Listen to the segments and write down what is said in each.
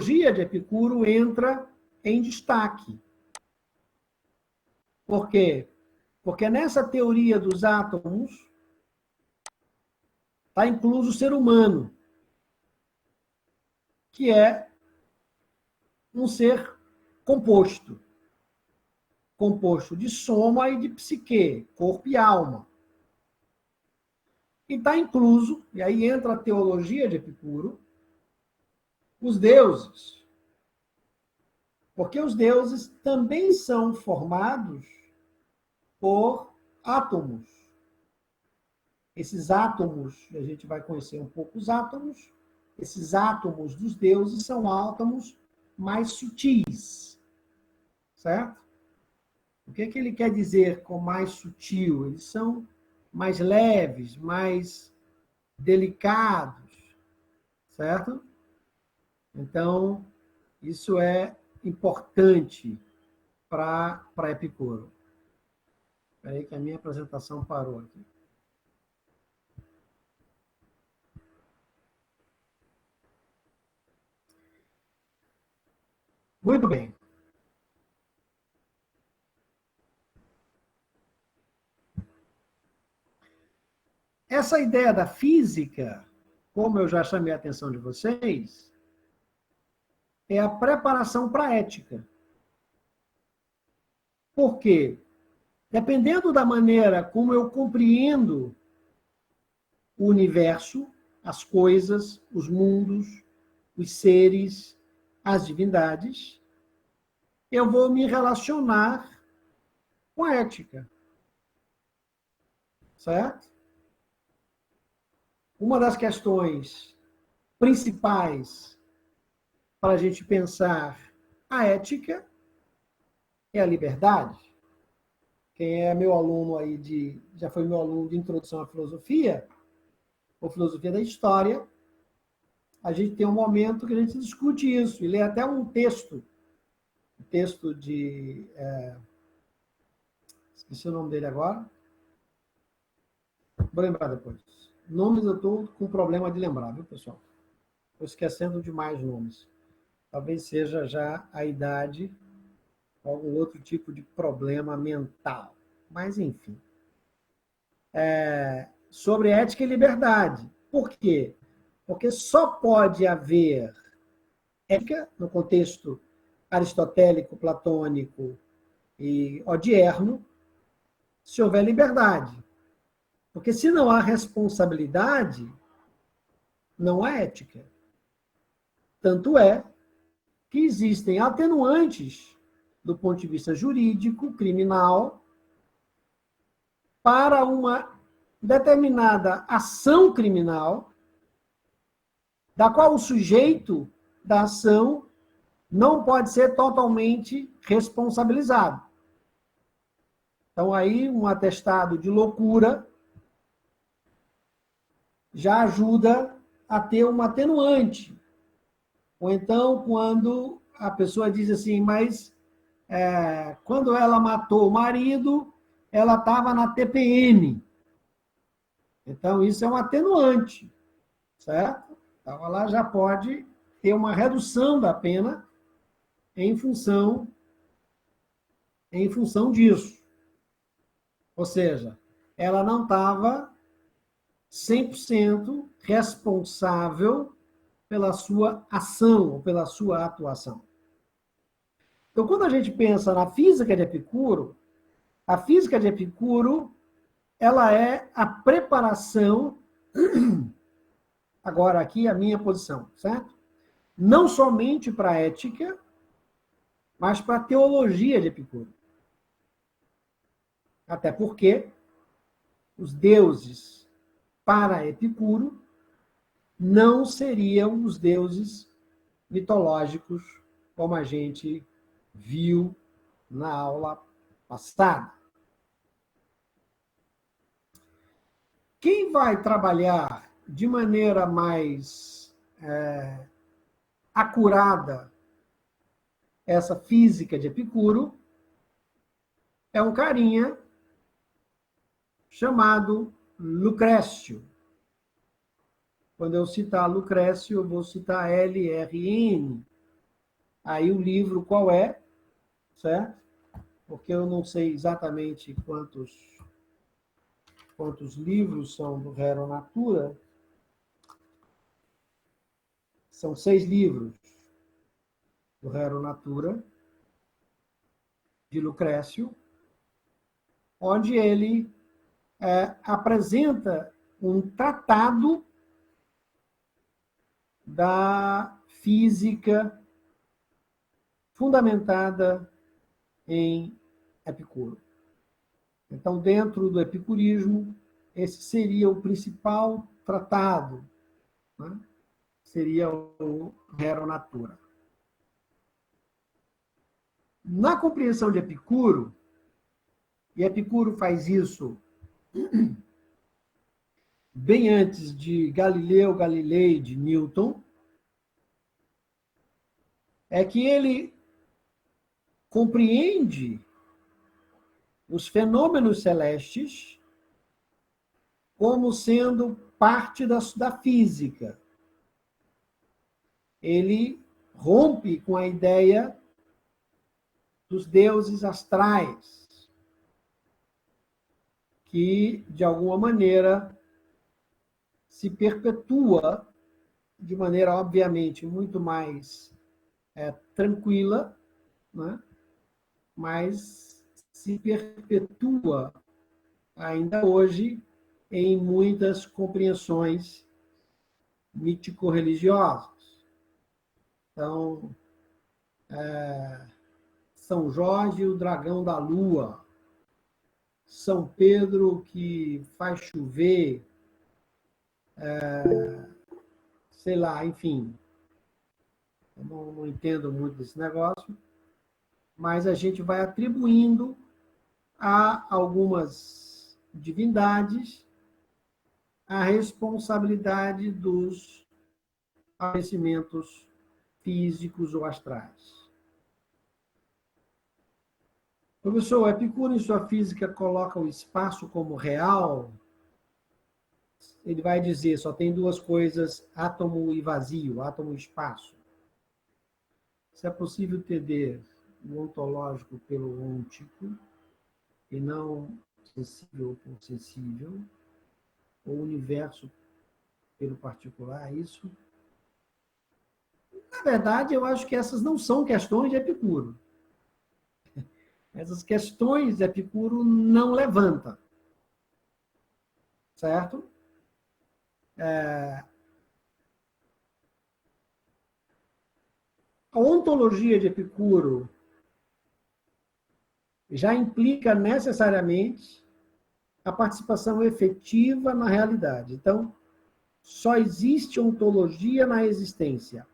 teologia de Epicuro entra em destaque. Por quê? Porque nessa teoria dos átomos está incluso o ser humano, que é um ser composto de soma e de psique, corpo e alma. E está incluso, e aí entra a teologia de Epicuro, os deuses. Porque os deuses também são formados por átomos. Esses átomos, a gente vai conhecer um pouco os átomos, esses átomos dos deuses são átomos mais sutis, certo? O que ele quer dizer com mais sutil? Eles são mais leves, mais delicados, certo? Então, isso é importante para Epicuro. Espera aí que a minha apresentação parou aqui. Muito bem. Essa ideia da física, como eu já chamei a atenção de vocês, é a preparação para a ética. Por quê? Dependendo da maneira como eu compreendo o universo, as coisas, os mundos, os seres, as divindades, eu vou me relacionar com a ética. Certo? Uma das questões principais para a gente pensar a ética é a liberdade. Quem é meu aluno aí já foi meu aluno de introdução à filosofia, ou filosofia da história, a gente tem um momento que a gente discute isso, e lê até um texto de... esqueci o nome dele agora. Vou lembrar depois. Nomes eu estou com problema de lembrar, viu, pessoal? Estou esquecendo de mais nomes. Talvez seja já a idade, algum outro tipo de problema mental. Mas, enfim. Sobre ética e liberdade. Por quê? Porque só pode haver ética, no contexto aristotélico, platônico e odierno, se houver liberdade. Porque se não há responsabilidade, não há ética. Tanto é que existem atenuantes do ponto de vista jurídico, criminal, para uma determinada ação criminal, da qual o sujeito da ação não pode ser totalmente responsabilizado. Então, aí, um atestado de loucura já ajuda a ter uma atenuante. Ou então, quando a pessoa diz assim, mas quando ela matou o marido, ela estava na TPM. Então, isso é um atenuante, certo? Então, ela já pode ter uma redução da pena em função disso. Ou seja, ela não estava 100% responsável pela sua ação ou pela sua atuação. Então, quando a gente pensa na física de Epicuro, a física de Epicuro, ela é a preparação, agora aqui a minha posição, certo? Não somente para a ética, mas para a teologia de Epicuro. Até porque os deuses para Epicuro não seriam os deuses mitológicos como a gente viu na aula passada. Quem vai trabalhar de maneira mais acurada essa física de Epicuro é um carinha chamado Lucrécio. Quando eu citar Lucrécio, eu vou citar LRN, Aí o livro qual é, certo? Porque eu não sei exatamente quantos livros são do Rerum Natura. São 6 livros do Rerum Natura, de Lucrécio, onde ele apresenta um tratado da física fundamentada em Epicuro. Então, dentro do epicurismo, esse seria o principal tratado, né? Seria o Rerum Natura. Na compreensão de Epicuro, e Epicuro faz isso bem antes de Galileu Galilei, de Newton, é que ele compreende os fenômenos celestes como sendo parte da física. Ele rompe com a ideia dos deuses astrais, que, de alguma maneira, se perpetua de maneira, obviamente, muito mais tranquila, né? Mas se perpetua ainda hoje em muitas compreensões mítico-religiosas. Então, São Jorge, o dragão da lua, São Pedro, que faz chover, sei lá, enfim. Eu não entendo muito desse negócio, mas a gente vai atribuindo a algumas divindades a responsabilidade dos acontecimentos físicos ou astrais. Professor, Epicuro, em sua física, coloca o espaço como real. Ele vai dizer, só tem 2 coisas, átomo e vazio, átomo e espaço. Se é possível entender o ontológico pelo ôntico, e não sensível por sensível, ou o universo pelo particular, isso. Na verdade, eu acho que essas não são questões de Epicuro. Essas questões Epicuro não levanta. Certo? A ontologia de Epicuro já implica necessariamente a participação efetiva na realidade. Então, só existe ontologia na existência,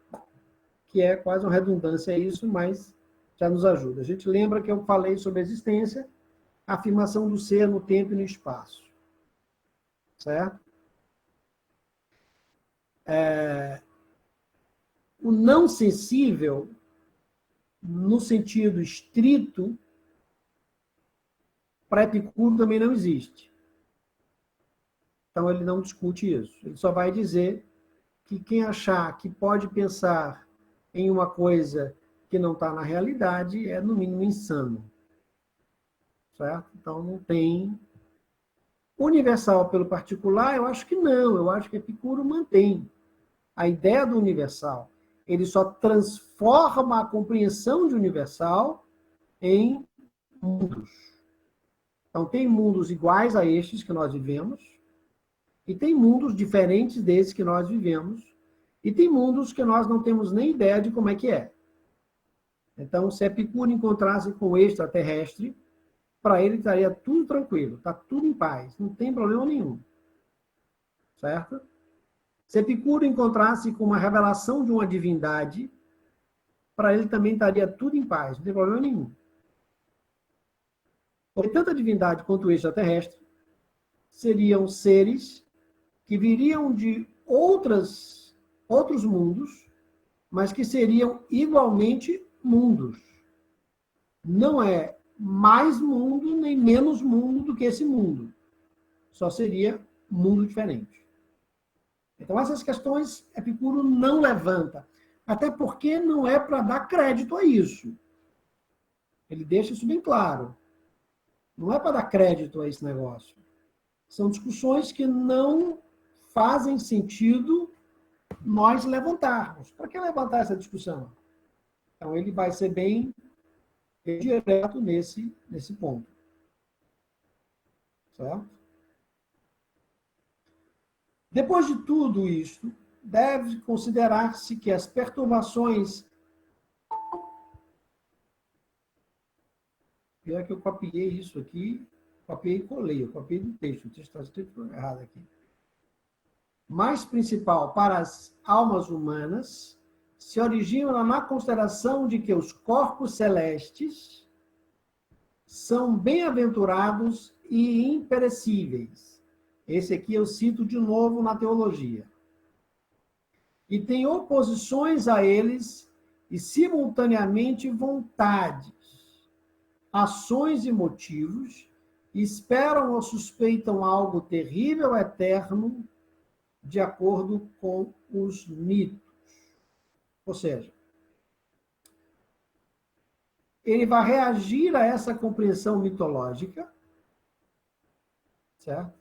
que é quase uma redundância isso, mas já nos ajuda. A gente lembra que eu falei sobre a existência, a afirmação do ser no tempo e no espaço. Certo? O não sensível, no sentido estrito, para Epicuro também não existe. Então, ele não discute isso. Ele só vai dizer que quem achar que pode pensar em uma coisa que não está na realidade é, no mínimo, insano. Certo? Então, não tem... Universal pelo particular, eu acho que não. Eu acho que Epicuro mantém a ideia do universal. Ele só transforma a compreensão de universal em mundos. Então, tem mundos iguais a estes que nós vivemos, e tem mundos diferentes desses que nós vivemos, e tem mundos que nós não temos nem ideia de como é que é. Então, se Epicuro encontrasse com o extraterrestre, para ele estaria tudo tranquilo, está tudo em paz, não tem problema nenhum. Certo? Se Epicuro encontrasse com uma revelação de uma divindade, para ele também estaria tudo em paz, não tem problema nenhum. Porque tanto a divindade quanto o extraterrestre seriam seres que viriam de outros mundos, mas que seriam igualmente mundos. Não é mais mundo nem menos mundo do que esse mundo. Só seria mundo diferente. Então, essas questões Epicuro não levanta. Até porque não é para dar crédito a isso. Ele deixa isso bem claro. Não é para dar crédito a esse negócio. São discussões que não fazem sentido nós levantarmos. Para que levantar essa discussão? Então, ele vai ser bem direto nesse ponto. Certo? Depois de tudo isto, deve considerar-se que as perturbações... Pior que eu copiei isso aqui, copiei e colei, eu copiei do texto, o texto está escrito errado aqui. Mais principal para as almas humanas se originam na consideração de que os corpos celestes são bem-aventurados e imperecíveis. Esse aqui eu cito de novo na teologia. E tem oposições a eles e, simultaneamente, vontades, ações e motivos, esperam ou suspeitam algo terrível, eterno, de acordo com os mitos. Ou seja, ele vai reagir a essa compreensão mitológica, certo?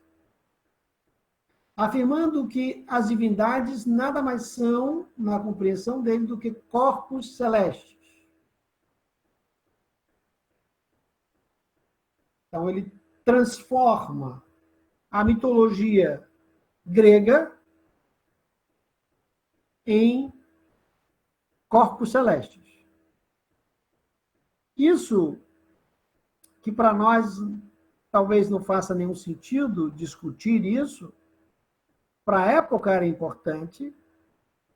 Afirmando que as divindades nada mais são, na compreensão dele, do que corpos celestes. Então, ele transforma a mitologia grega em corpos celestes. Isso, que para nós talvez não faça nenhum sentido discutir isso, para a época era importante,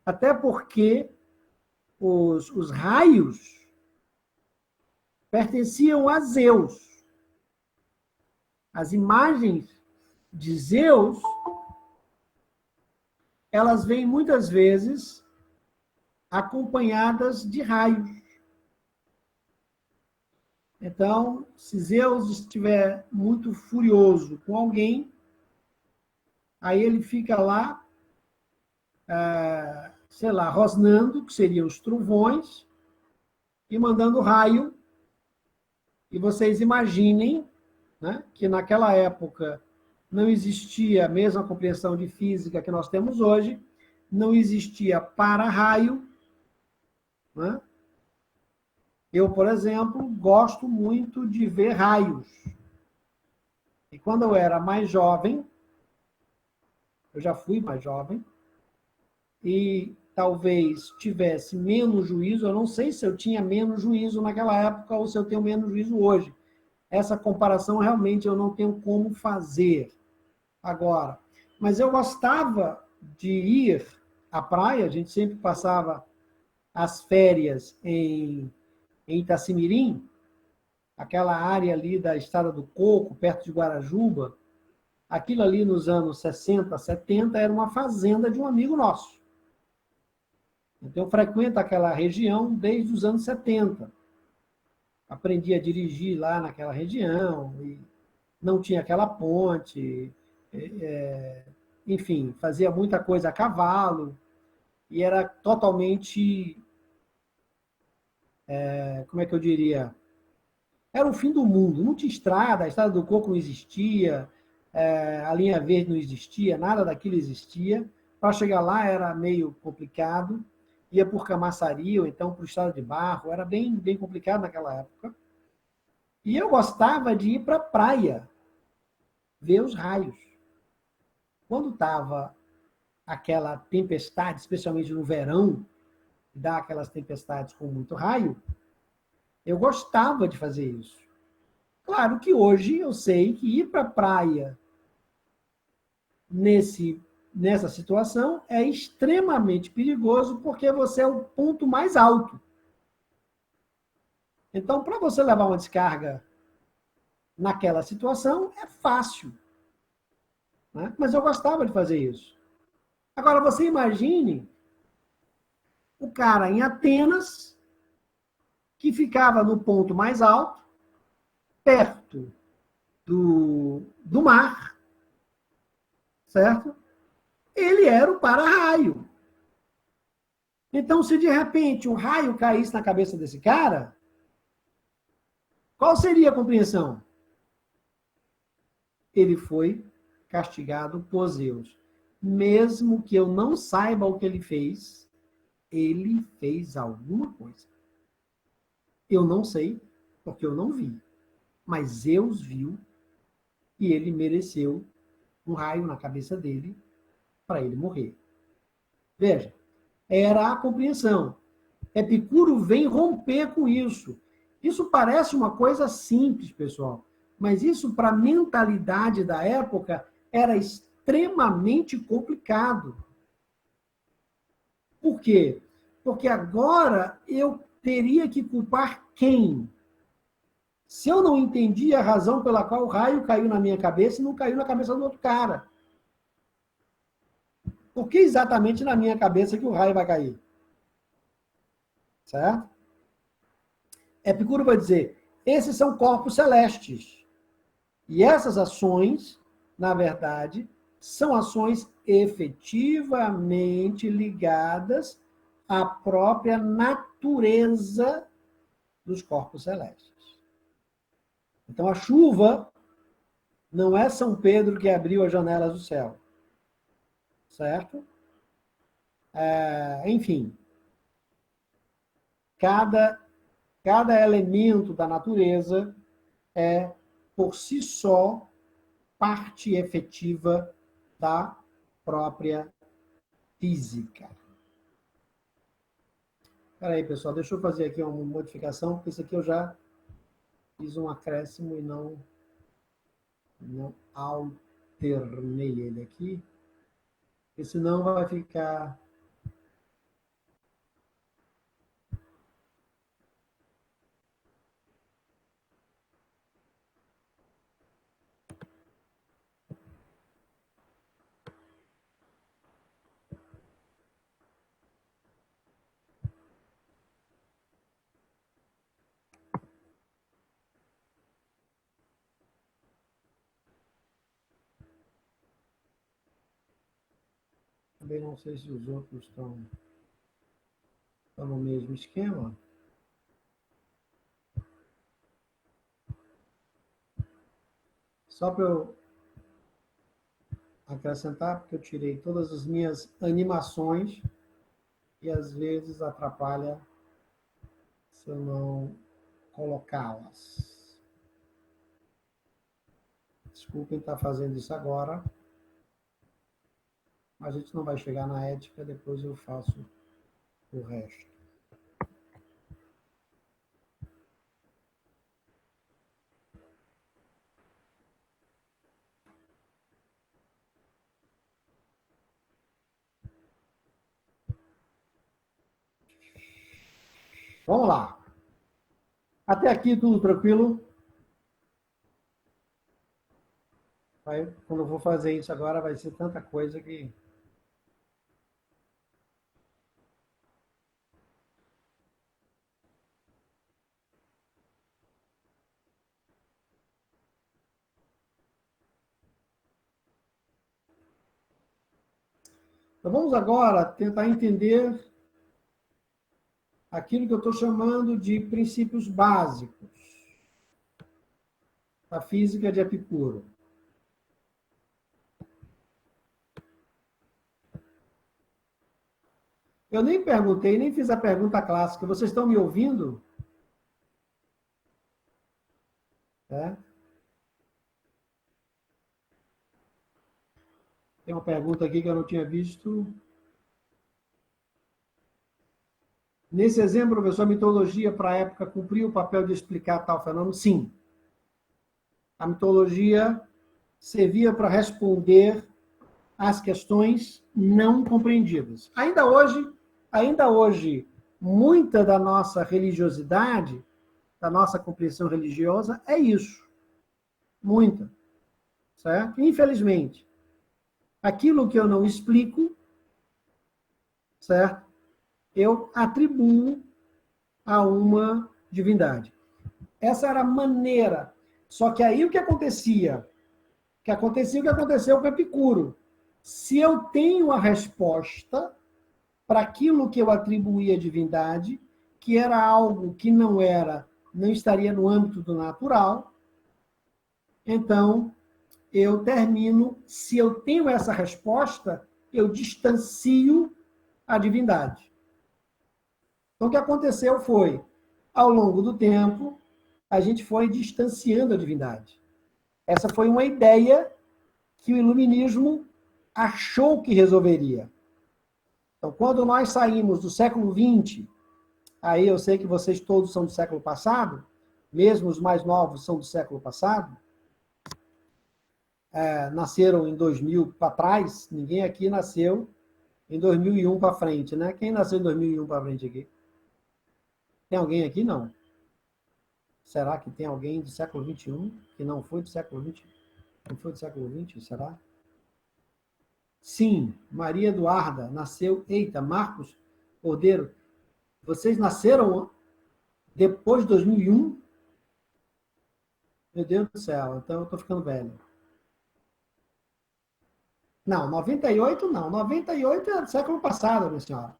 até porque os raios pertenciam a Zeus. As imagens de Zeus, elas vêm muitas vezes acompanhadas de raios. Então, se Zeus estiver muito furioso com alguém, aí ele fica lá, sei lá, rosnando, que seriam os trovões, e mandando raio. E vocês imaginem, né, que naquela época não existia a mesma compreensão de física que nós temos hoje, não existia para-raio, né? Eu, por exemplo, gosto muito de ver raios. E quando eu era mais jovem, eu já fui mais jovem, e talvez tivesse menos juízo, eu não sei se eu tinha menos juízo naquela época ou se eu tenho menos juízo hoje. Essa comparação realmente eu não tenho como fazer agora. Mas eu gostava de ir à praia, a gente sempre passava as férias em Itacimirim, aquela área ali da Estrada do Coco, perto de Guarajuba. Aquilo ali nos anos 60, 70, era uma fazenda de um amigo nosso. Então, eu frequento aquela região desde os anos 70. Aprendi a dirigir lá naquela região, e não tinha aquela ponte, enfim, fazia muita coisa a cavalo, e era totalmente, como é que eu diria? Era o fim do mundo, não tinha estrada, a Estrada do Coco não existia, a linha verde não existia, nada daquilo existia. Para chegar lá era meio complicado, ia por Camaçari, ou então por Estrada de Barro, era bem, bem complicado naquela época. E eu gostava de ir para a praia, ver os raios. Quando estava aquela tempestade, especialmente no verão, dá aquelas tempestades com muito raio, eu gostava de fazer isso. Claro que hoje eu sei que ir para a praia nessa situação é extremamente perigoso, porque você é o ponto mais alto. Então, para você levar uma descarga naquela situação, é fácil. Né? Mas eu gostava de fazer isso. Agora, você imagine o cara em Atenas, que ficava no ponto mais alto, perto do mar, certo? Ele era o para-raio. Então, se de repente um raio caísse na cabeça desse cara, qual seria a compreensão? Ele foi castigado por Zeus. Mesmo que eu não saiba o que ele fez alguma coisa. Eu não sei, porque eu não vi. Mas Zeus viu e ele mereceu um raio na cabeça dele para ele morrer. Veja, era a compreensão. Epicuro vem romper com isso. Isso parece uma coisa simples, pessoal, mas isso para a mentalidade da época era extremamente complicado. Por quê? Porque agora eu teria que culpar quem? Se eu não entendi a razão pela qual o raio caiu na minha cabeça e não caiu na cabeça do outro cara. Por que exatamente na minha cabeça que o raio vai cair? Certo? Epicuro vai dizer, esses são corpos celestes. E essas ações, na verdade, são ações efetivamente ligadas à própria natureza dos corpos celestes. Então, a chuva não é São Pedro que abriu as janelas do céu. Certo? Enfim, cada elemento da natureza é, por si só, parte efetiva da própria física. Espera aí, pessoal, deixa eu fazer aqui uma modificação, porque isso aqui eu já fiz um acréscimo e não alternei ele aqui, porque senão vai ficar... Também não sei se os outros estão no mesmo esquema. Só para eu acrescentar, porque eu tirei todas as minhas animações e às vezes atrapalha se eu não colocá-las. Desculpem estar fazendo isso agora, mas a gente não vai chegar na ética, depois eu faço o resto. Vamos lá. Até aqui tudo tranquilo? Quando eu for fazer isso agora, vai ser tanta coisa que... Então vamos agora tentar entender aquilo que eu estou chamando de princípios básicos da física de Epicuro. Eu nem perguntei, nem fiz a pergunta clássica. Vocês estão me ouvindo? É? Tem uma pergunta aqui que eu não tinha visto. Nesse exemplo, professor, a mitologia para a época cumpriu o papel de explicar tal fenômeno? Sim. A mitologia servia para responder às questões não compreendidas. Ainda hoje, muita da nossa religiosidade, da nossa compreensão religiosa, é isso. Muita. Certo? Infelizmente. Aquilo que eu não explico, certo? Eu atribuo a uma divindade. Essa era a maneira. Só que aí o que acontecia? O que aconteceu com Epicuro. Se eu tenho a resposta, para aquilo que eu atribuía à divindade, que era algo que não estaria no âmbito do natural. Então, eu termino, se eu tenho essa resposta, eu distancio a divindade. Então, o que aconteceu foi, ao longo do tempo, a gente foi distanciando a divindade. Essa foi uma ideia que o iluminismo achou que resolveria. Então, quando nós saímos do século XX, aí eu sei que vocês todos são do século passado, mesmo os mais novos são do século passado, nasceram em 2000 para trás, ninguém aqui nasceu em 2001 para frente, né? Quem nasceu em 2001 para frente aqui? Tem alguém aqui? Não. Será que tem alguém do século XXI que não foi do século XX? Não foi do século XX, será? Sim, Maria Eduarda nasceu... Eita, Marcos Cordeiro, vocês nasceram depois de 2001? Meu Deus do céu, então eu estou ficando velho. Não, 98 não. 98 é do século passado, minha senhora.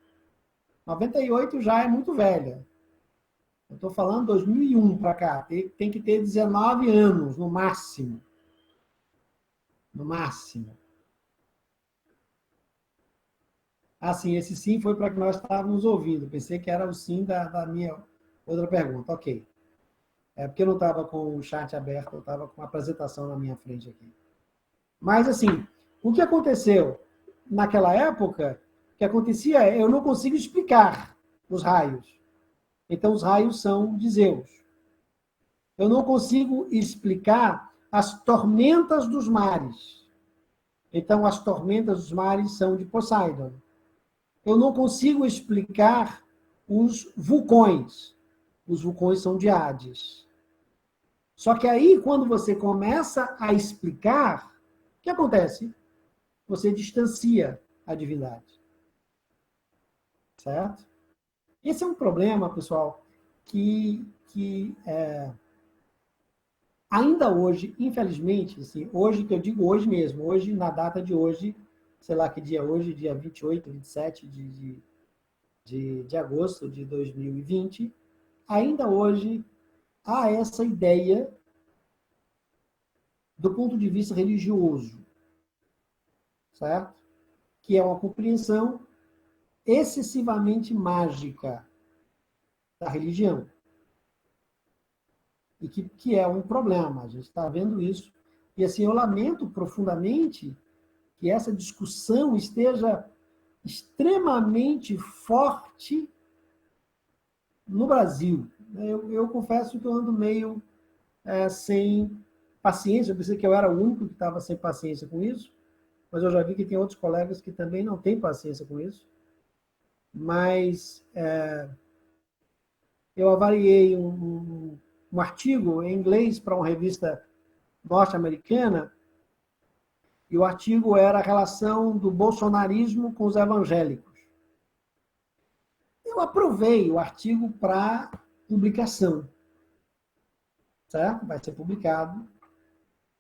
98 já é muito velha. Eu estou falando 2001 para cá. Tem que ter 19 anos, no máximo. No máximo. Assim, esse sim foi para que nós estávamos ouvindo. Pensei que era o sim da minha outra pergunta. Ok. É porque eu não estava com o chat aberto, eu estava com a apresentação na minha frente aqui. Mas, assim, o que aconteceu naquela época, o que acontecia é, eu não consigo explicar os raios. Então, os raios são de Zeus. Eu não consigo explicar as tormentas dos mares. Então, as tormentas dos mares são de Poseidon. Eu não consigo explicar os vulcões. Os vulcões são de Hades. Só que aí, quando você começa a explicar, o que acontece? Você distancia a divindade. Certo? Esse é um problema, pessoal, que ainda hoje, infelizmente, assim, hoje que eu digo hoje mesmo, hoje, na data de hoje, sei lá que dia é hoje, dia 28, 27 de agosto de 2020, ainda hoje há essa ideia do ponto de vista religioso, certo? Que é uma compreensão excessivamente mágica da religião. E que é um problema, a gente está vendo isso. E assim, eu lamento profundamente que essa discussão esteja extremamente forte no Brasil. Eu confesso que eu ando meio sem paciência, eu pensei que eu era o único que estava sem paciência com isso, mas eu já vi que tem outros colegas que também não têm paciência com isso. Mas eu avaliei um artigo em inglês para uma revista norte-americana, e o artigo era a relação do bolsonarismo com os evangélicos. Eu aprovei o artigo para publicação, certo? Vai ser publicado.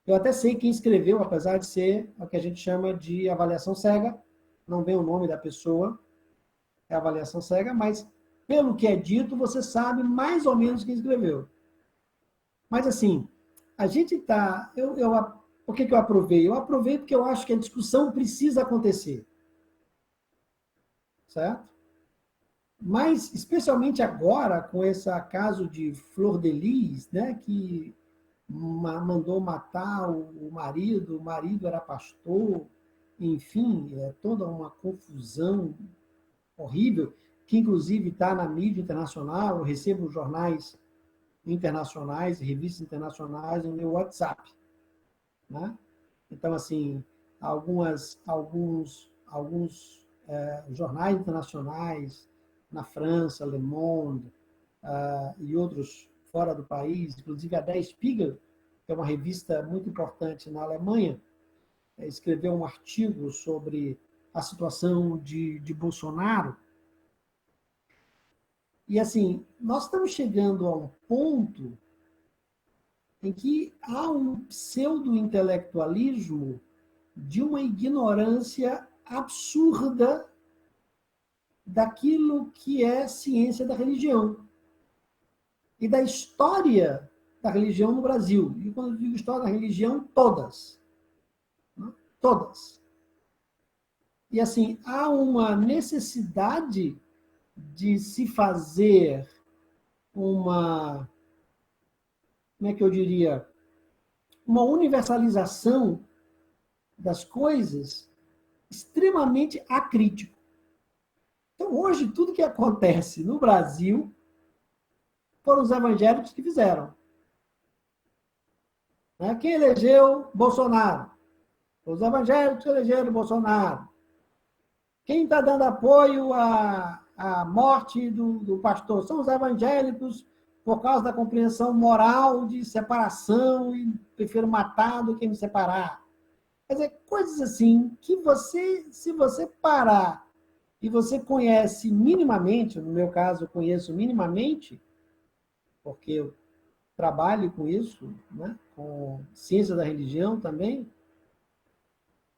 Eu até sei quem escreveu, apesar de ser o que a gente chama de avaliação cega, não vem o nome da pessoa, é avaliação cega, mas pelo que é dito, você sabe mais ou menos quem escreveu. Mas assim, a gente está... Por que eu aprovei? Eu aprovei porque eu acho que a discussão precisa acontecer. Certo? Mas, especialmente agora, com esse caso de Flor de Lis, né, que mandou matar o marido era pastor, enfim, é toda uma confusão horrível, que inclusive está na mídia internacional, eu recebo jornais internacionais, revistas internacionais no meu WhatsApp. Né? Então, assim, alguns jornais internacionais, na França, Le Monde, e outros fora do país, inclusive a Der Spiegel, que é uma revista muito importante na Alemanha, escreveu um artigo sobre a situação de Bolsonaro. E, assim, nós estamos chegando a um ponto em que há um pseudo-intelectualismo de uma ignorância absurda daquilo que é ciência da religião e da história da religião no Brasil. E quando eu digo história da religião, todas. Né? Todas. E assim, há uma necessidade de se fazer uma, como é que eu diria, uma universalização das coisas extremamente acrítico. Então, hoje, tudo que acontece no Brasil foram os evangélicos que fizeram. Quem elegeu Bolsonaro? Os evangélicos elegeram Bolsonaro. Quem está dando apoio à morte do pastor? São os evangélicos, por causa da compreensão moral de separação e prefiro matar do que me separar. Quer dizer, coisas assim que você, se você parar e você conhece minimamente, no meu caso eu conheço minimamente, porque eu trabalho com isso, né? Com ciência da religião também,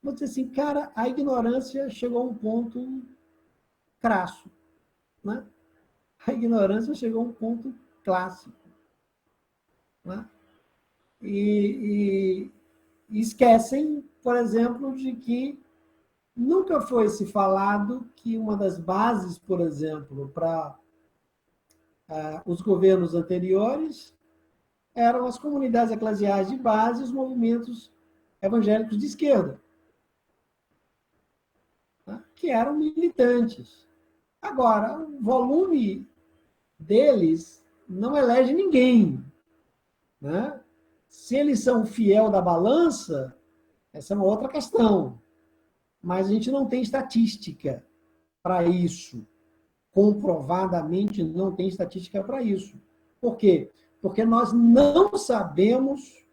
vou dizer assim, cara, a ignorância chegou a um ponto crasso, né? A ignorância chegou a um ponto clássico, né? E esquecem, por exemplo, de que nunca foi se falado que uma das bases, por exemplo, para os governos anteriores eram as comunidades eclesiais de base e os movimentos evangélicos de esquerda, né? Que eram militantes. Agora, o volume deles não elege ninguém, né? Se eles são fiel da balança, essa é uma outra questão. Mas a gente não tem estatística para isso. Comprovadamente não tem estatística para isso. Por quê? Porque nós não sabemos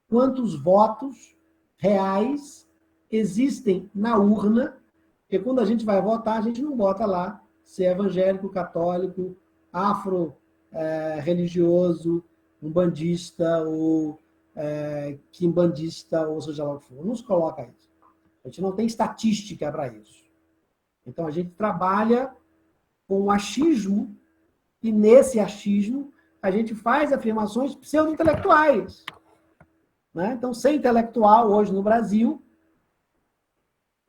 quantos votos reais existem na urna, porque quando a gente vai votar, a gente não vota lá se é evangélico, católico, afro-religioso, umbandista ou quimbandista, ou seja lá o que for. Não se coloca isso. A gente não tem estatística para isso. Então, a gente trabalha com o achismo, e nesse achismo, a gente faz afirmações pseudo-intelectuais. Né? Então, ser intelectual hoje no Brasil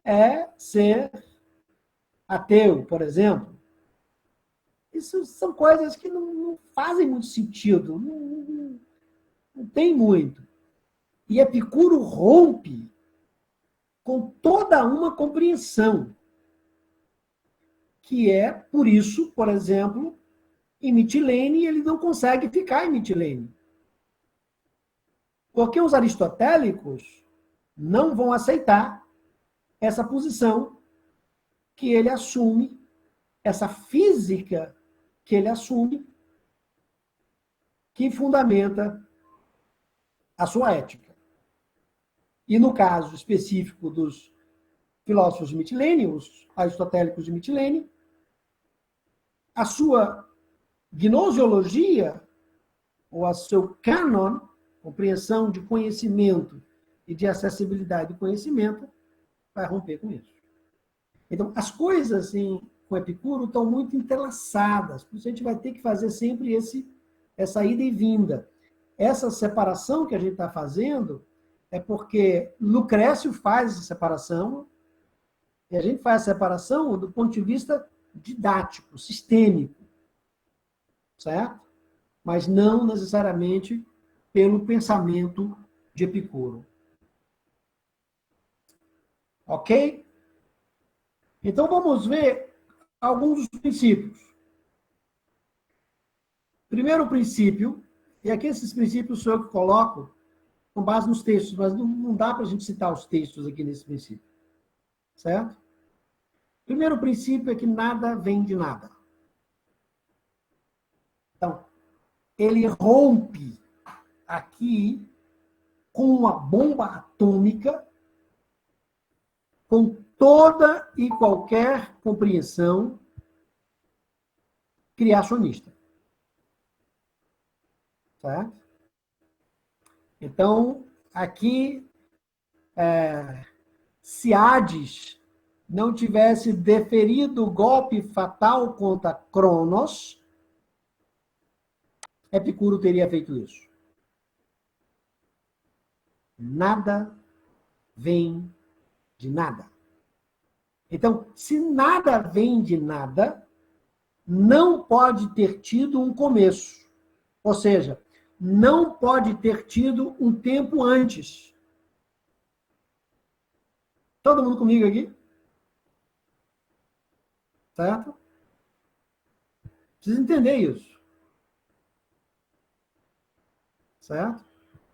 é ser ateu, por exemplo. Isso são coisas que não fazem muito sentido, não tem muito. E Epicuro rompe com toda uma compreensão, que é, por isso, por exemplo, em Mitilene, ele não consegue ficar em Mitilene. Porque os aristotélicos não vão aceitar essa posição que ele assume, essa física que ele assume, que fundamenta a sua ética. E no caso específico dos filósofos de Mitilene, os aristotélicos de Mitilene, a sua gnosiologia, ou a seu cânon, compreensão de conhecimento e de acessibilidade de conhecimento, vai romper com isso. Então, as coisas assim, com Epicuro estão muito entrelaçadas, por isso a gente vai ter que fazer sempre essa ida e vinda. Essa separação que a gente está fazendo é porque Lucrécio faz essa separação, e a gente faz a separação do ponto de vista didático, sistêmico, certo? Mas não necessariamente pelo pensamento de Epicuro. Ok? Então vamos ver alguns dos princípios. Primeiro princípio, e aqui esses princípios sou eu que coloco com base nos textos, mas não dá para a gente citar os textos aqui nesse princípio. Certo? Primeiro princípio é que nada vem de nada. Então, ele rompe aqui com uma bomba atômica com toda e qualquer compreensão criacionista. Certo? Então, aqui, se Hades não tivesse deferido o golpe fatal contra Cronos, Epicuro teria feito isso. Nada vem de nada. Então, se nada vem de nada, não pode ter tido um começo. Ou seja, não pode ter tido um tempo antes. Todo mundo comigo aqui? Certo? Precisa entender isso. Certo?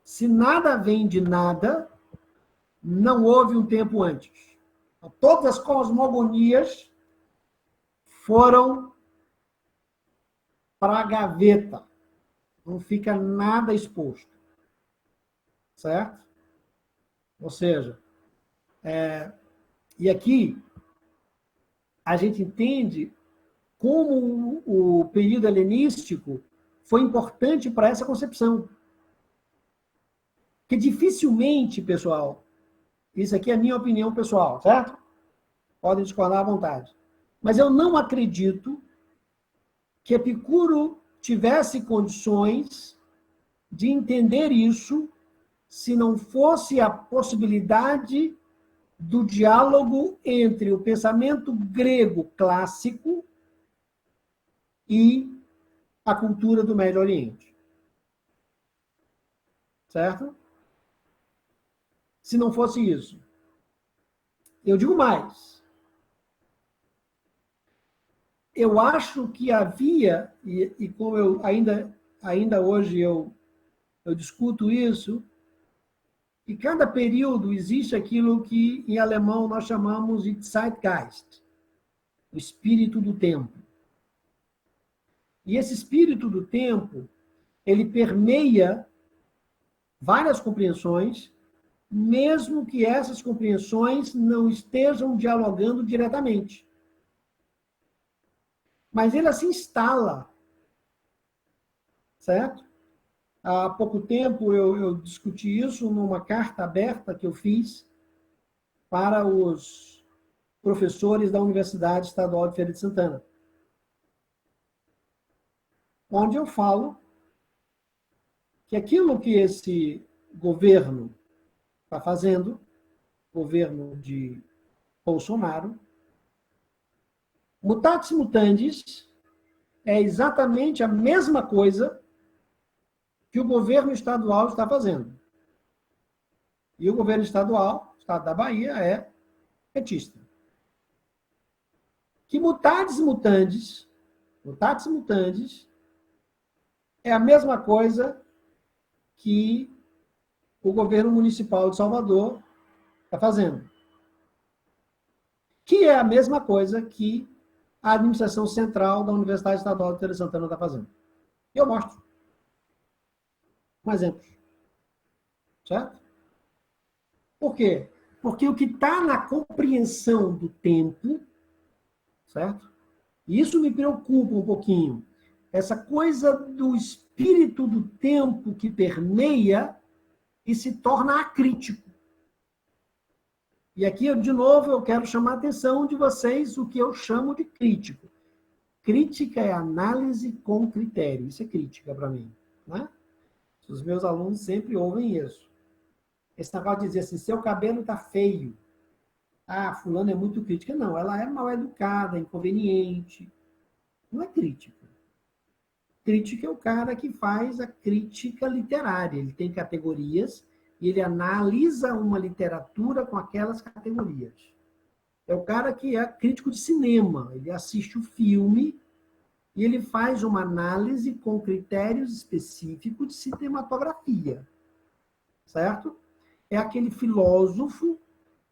Se nada vem de nada, não houve um tempo antes. Então, todas as cosmogonias foram para a gaveta. Não fica nada exposto. Certo? Ou seja, e aqui a gente entende como o período helenístico foi importante para essa concepção. Que dificilmente, pessoal, isso aqui é a minha opinião pessoal, certo? Podem discordar à vontade. Mas eu não acredito que Epicuro tivesse condições de entender isso se não fosse a possibilidade do diálogo entre o pensamento grego clássico e a cultura do Médio Oriente. Certo? Se não fosse isso. Eu digo mais. Eu acho que havia, e como eu ainda hoje eu discuto isso, e cada período existe aquilo que em alemão nós chamamos de Zeitgeist, o espírito do tempo. E esse espírito do tempo, ele permeia várias compreensões, mesmo que essas compreensões não estejam dialogando diretamente. Mas ele se instala, certo? Há pouco tempo eu discuti isso numa carta aberta que eu fiz para os professores da Universidade Estadual de Feira de Santana, onde eu falo que aquilo que esse governo está fazendo, governo de Bolsonaro, mutatis mutandis, é exatamente a mesma coisa que o governo estadual está fazendo. E o governo estadual, o estado da Bahia, é petista. Que mutatis mutandis é a mesma coisa que o governo municipal de Salvador está fazendo. Que é a mesma coisa que a administração central da Universidade Estadual de Feira de Santana está fazendo. E eu mostro. Um exemplo. Certo? Por quê? Porque o que está na compreensão do tempo, certo? E isso me preocupa um pouquinho. Essa coisa do espírito do tempo que permeia e se torna acrítico. E aqui, de novo, eu quero chamar a atenção de vocês o que eu chamo de crítico. Crítica é análise com critério. Isso é crítica para mim. Né? Os meus alunos sempre ouvem isso. Esse negócio de dizer assim, seu cabelo está feio. Ah, fulano é muito crítica. Não, ela é mal educada, inconveniente. Não é crítica. Crítica é o cara que faz a crítica literária. Ele tem categorias e ele analisa uma literatura com aquelas categorias. É o cara que é crítico de cinema. Ele assiste o filme e ele faz uma análise com critérios específicos de cinematografia. Certo? É aquele filósofo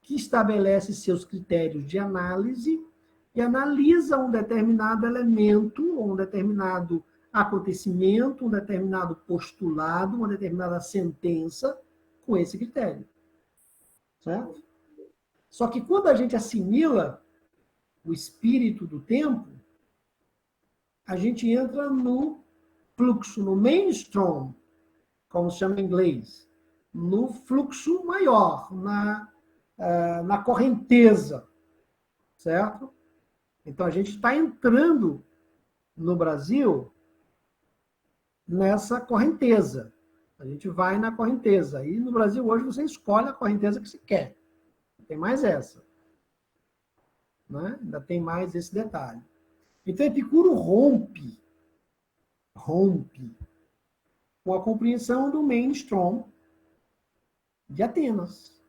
que estabelece seus critérios de análise e analisa um determinado elemento, ou um determinado acontecimento, um determinado postulado, uma determinada sentença com esse critério. Certo? Só que quando a gente assimila o espírito do tempo, a gente entra no fluxo, no mainstream, como se chama em inglês, no fluxo maior, na correnteza. certo? Então, a gente está entrando no Brasil nessa correnteza. A gente vai na correnteza. E no Brasil, hoje, você escolhe a correnteza que você quer. Tem mais essa. Né? Ainda tem mais esse detalhe. Então, Epicuro rompe com a compreensão do mainstream de Atenas.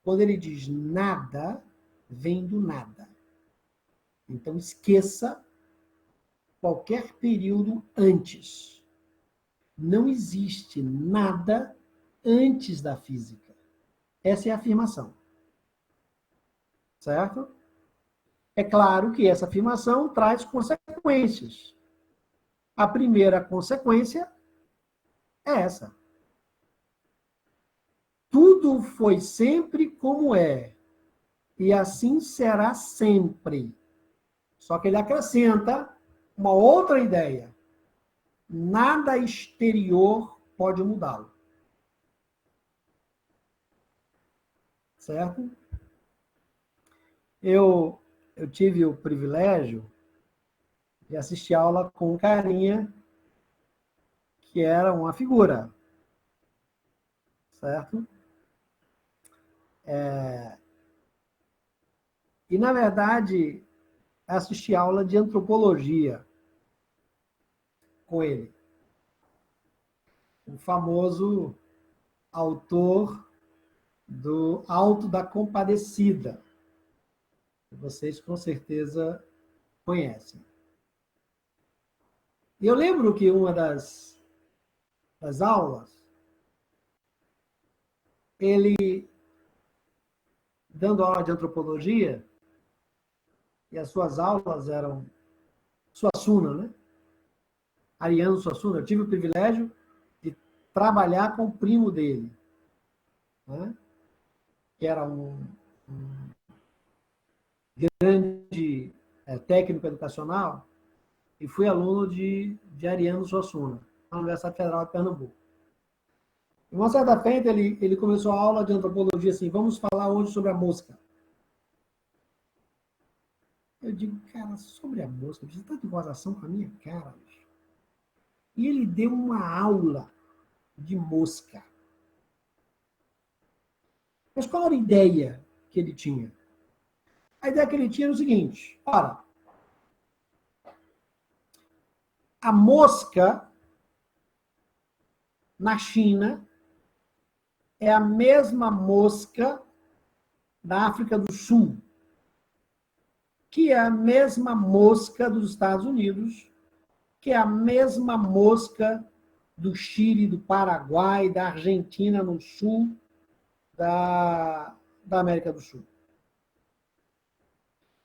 Quando ele diz nada, vem do nada. Então, esqueça qualquer período antes. Não existe nada antes da física. Essa é a afirmação. Certo? É claro que essa afirmação traz consequências. A primeira consequência é essa. Tudo foi sempre como é, e assim será sempre. Só que ele acrescenta uma outra ideia. Nada exterior pode mudá-lo. Certo? Eu tive o privilégio de assistir aula com um carinha que era uma figura. Certo? E, na verdade, assisti aula de antropologia com ele. O famoso autor do Alto da Compadecida, que vocês com certeza conhecem. E eu lembro que uma das aulas, ele, dando aula de antropologia, e as suas aulas eram Suassuna, né? Ariano Suassuna. Eu tive o privilégio de trabalhar com o primo dele, né? Que era um grande técnico educacional, e fui aluno de Ariano Suassuna, na Universidade Federal de Pernambuco. Em uma certa feita, ele começou a aula de antropologia assim, vamos falar hoje sobre a mosca. Eu digo, cara, sobre a mosca, você está de gozação com a minha cara, bicho. E ele deu uma aula de mosca. Mas qual era a ideia que ele tinha? A ideia que ele tinha era o seguinte, ora, a mosca na China é a mesma mosca da África do Sul, que é a mesma mosca dos Estados Unidos, que é a mesma mosca do Chile, do Paraguai, da Argentina no sul da América do Sul.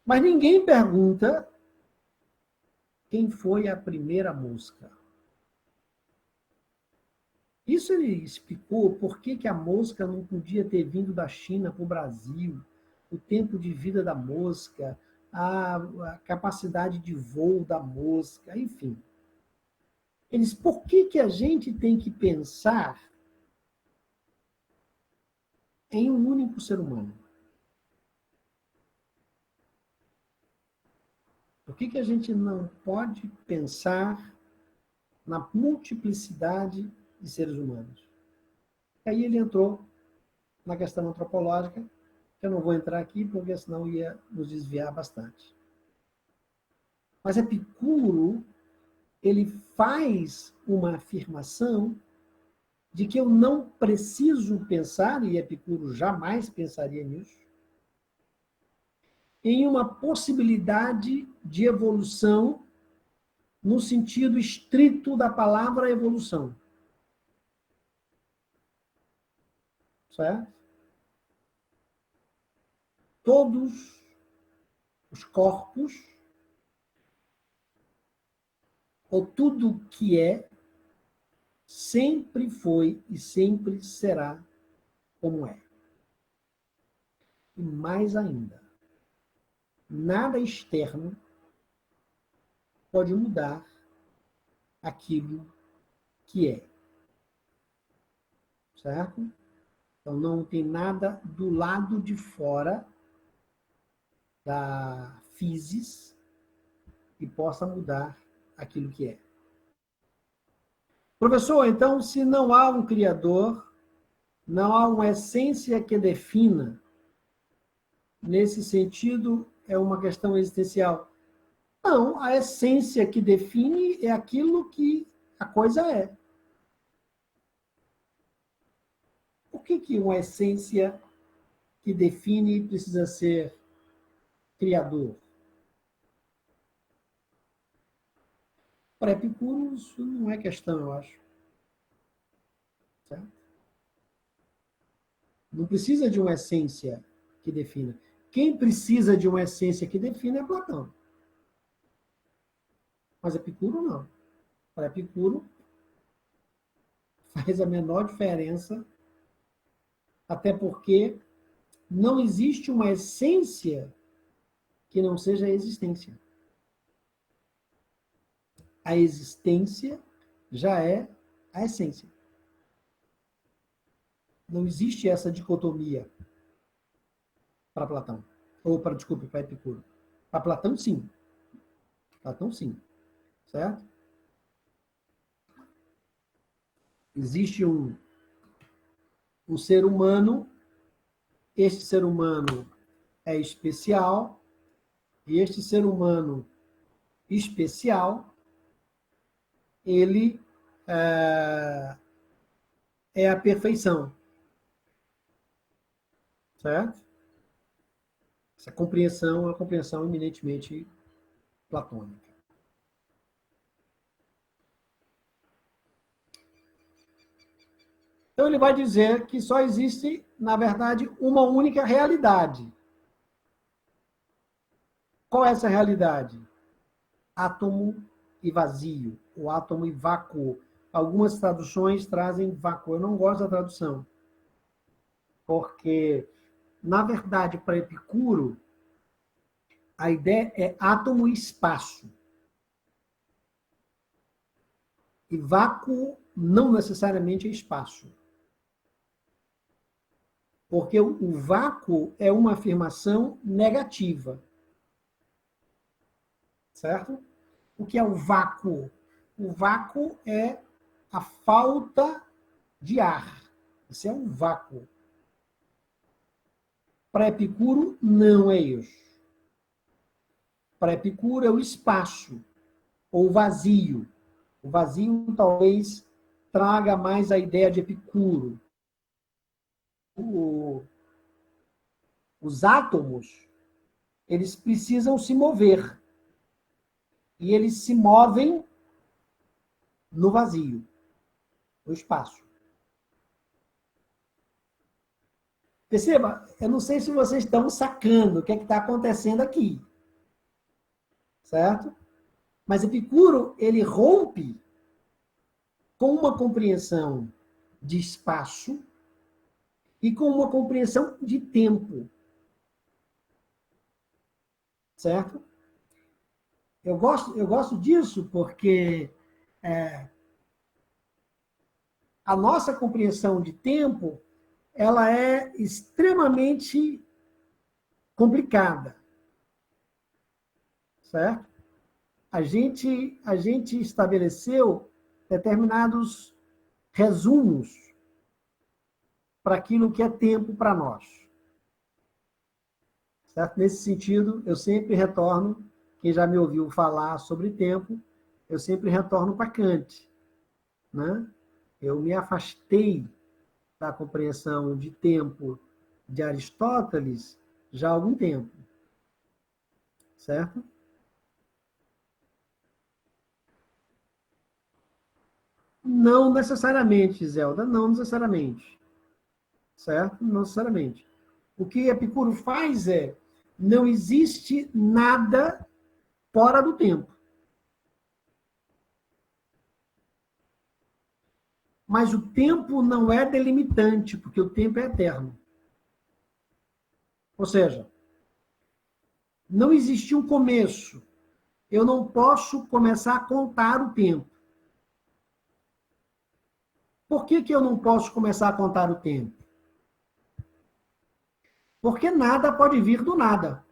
Mas ninguém pergunta quem foi a primeira mosca. Isso ele explicou por que a mosca não podia ter vindo da China para o Brasil, o tempo de vida da mosca, a capacidade de voo da mosca, enfim. Eles, por que a gente tem que pensar em um único ser humano? Por que a gente não pode pensar na multiplicidade de seres humanos? Aí ele entrou na questão antropológica, que eu não vou entrar aqui, porque senão ia nos desviar bastante. Mas Epicuro, ele faz uma afirmação de que eu não preciso pensar, e Epicuro jamais pensaria nisso, em uma possibilidade de evolução no sentido estrito da palavra evolução. Certo? Todos os corpos, ou tudo que é, sempre foi e sempre será como é. E mais ainda, nada externo pode mudar aquilo que é. Certo? Então não tem nada do lado de fora da physis e possa mudar aquilo que é. Professor, então, se não há um Criador, não há uma essência que defina, nesse sentido, é uma questão existencial. Não, a essência que define é aquilo que a coisa é. Por que uma essência que define precisa ser criador? Para Epicuro, isso não é questão, eu acho. Certo? Não precisa de uma essência que defina. Quem precisa de uma essência que defina é Platão. Mas Epicuro não. Para Epicuro, faz a menor diferença, até porque não existe uma essência que não seja a existência. A existência já é a essência. Não existe essa dicotomia para Platão. Ou, desculpe, para Epicuro. Para Platão, sim. Platão, sim. Certo? Existe um ser humano, este ser humano é especial, e este ser humano especial, ele é a perfeição. Certo? Essa compreensão é uma compreensão eminentemente platônica. Então ele vai dizer que só existe, na verdade, uma única realidade. Qual é essa realidade? Átomo e vazio, ou átomo e vácuo. Algumas traduções trazem vácuo. Eu não gosto da tradução, porque, na verdade, para Epicuro, a ideia é átomo e espaço. E vácuo não necessariamente é espaço. Porque o vácuo é uma afirmação negativa. Certo? O que é o vácuo? O vácuo é a falta de ar. Isso é um vácuo. Para Epicuro, não é isso. Para Epicuro é o espaço, ou vazio. O vazio talvez traga mais a ideia de Epicuro. Os átomos, eles precisam se mover. E eles se movem no vazio, no espaço. Perceba, eu não sei se vocês estão sacando o que está acontecendo aqui. Certo? Mas Epicuro, ele rompe com uma compreensão de espaço e com uma compreensão de tempo. Certo? Eu gosto disso porque a nossa compreensão de tempo ela é extremamente complicada. Certo? A gente estabeleceu determinados resumos para aquilo que é tempo para nós. Certo? Nesse sentido, eu sempre retorno, quem já me ouviu falar sobre tempo, eu sempre retorno para Kant. Né? Eu me afastei da compreensão de tempo de Aristóteles já há algum tempo. Certo? Não necessariamente, Zelda, não necessariamente. Certo? Não necessariamente. O que Epicuro faz é, não existe nada fora do tempo. Mas o tempo não é delimitante, porque o tempo é eterno. Ou seja, não existe um começo. Eu não posso começar a contar o tempo. Por que eu não posso começar a contar o tempo? Porque nada pode vir do nada.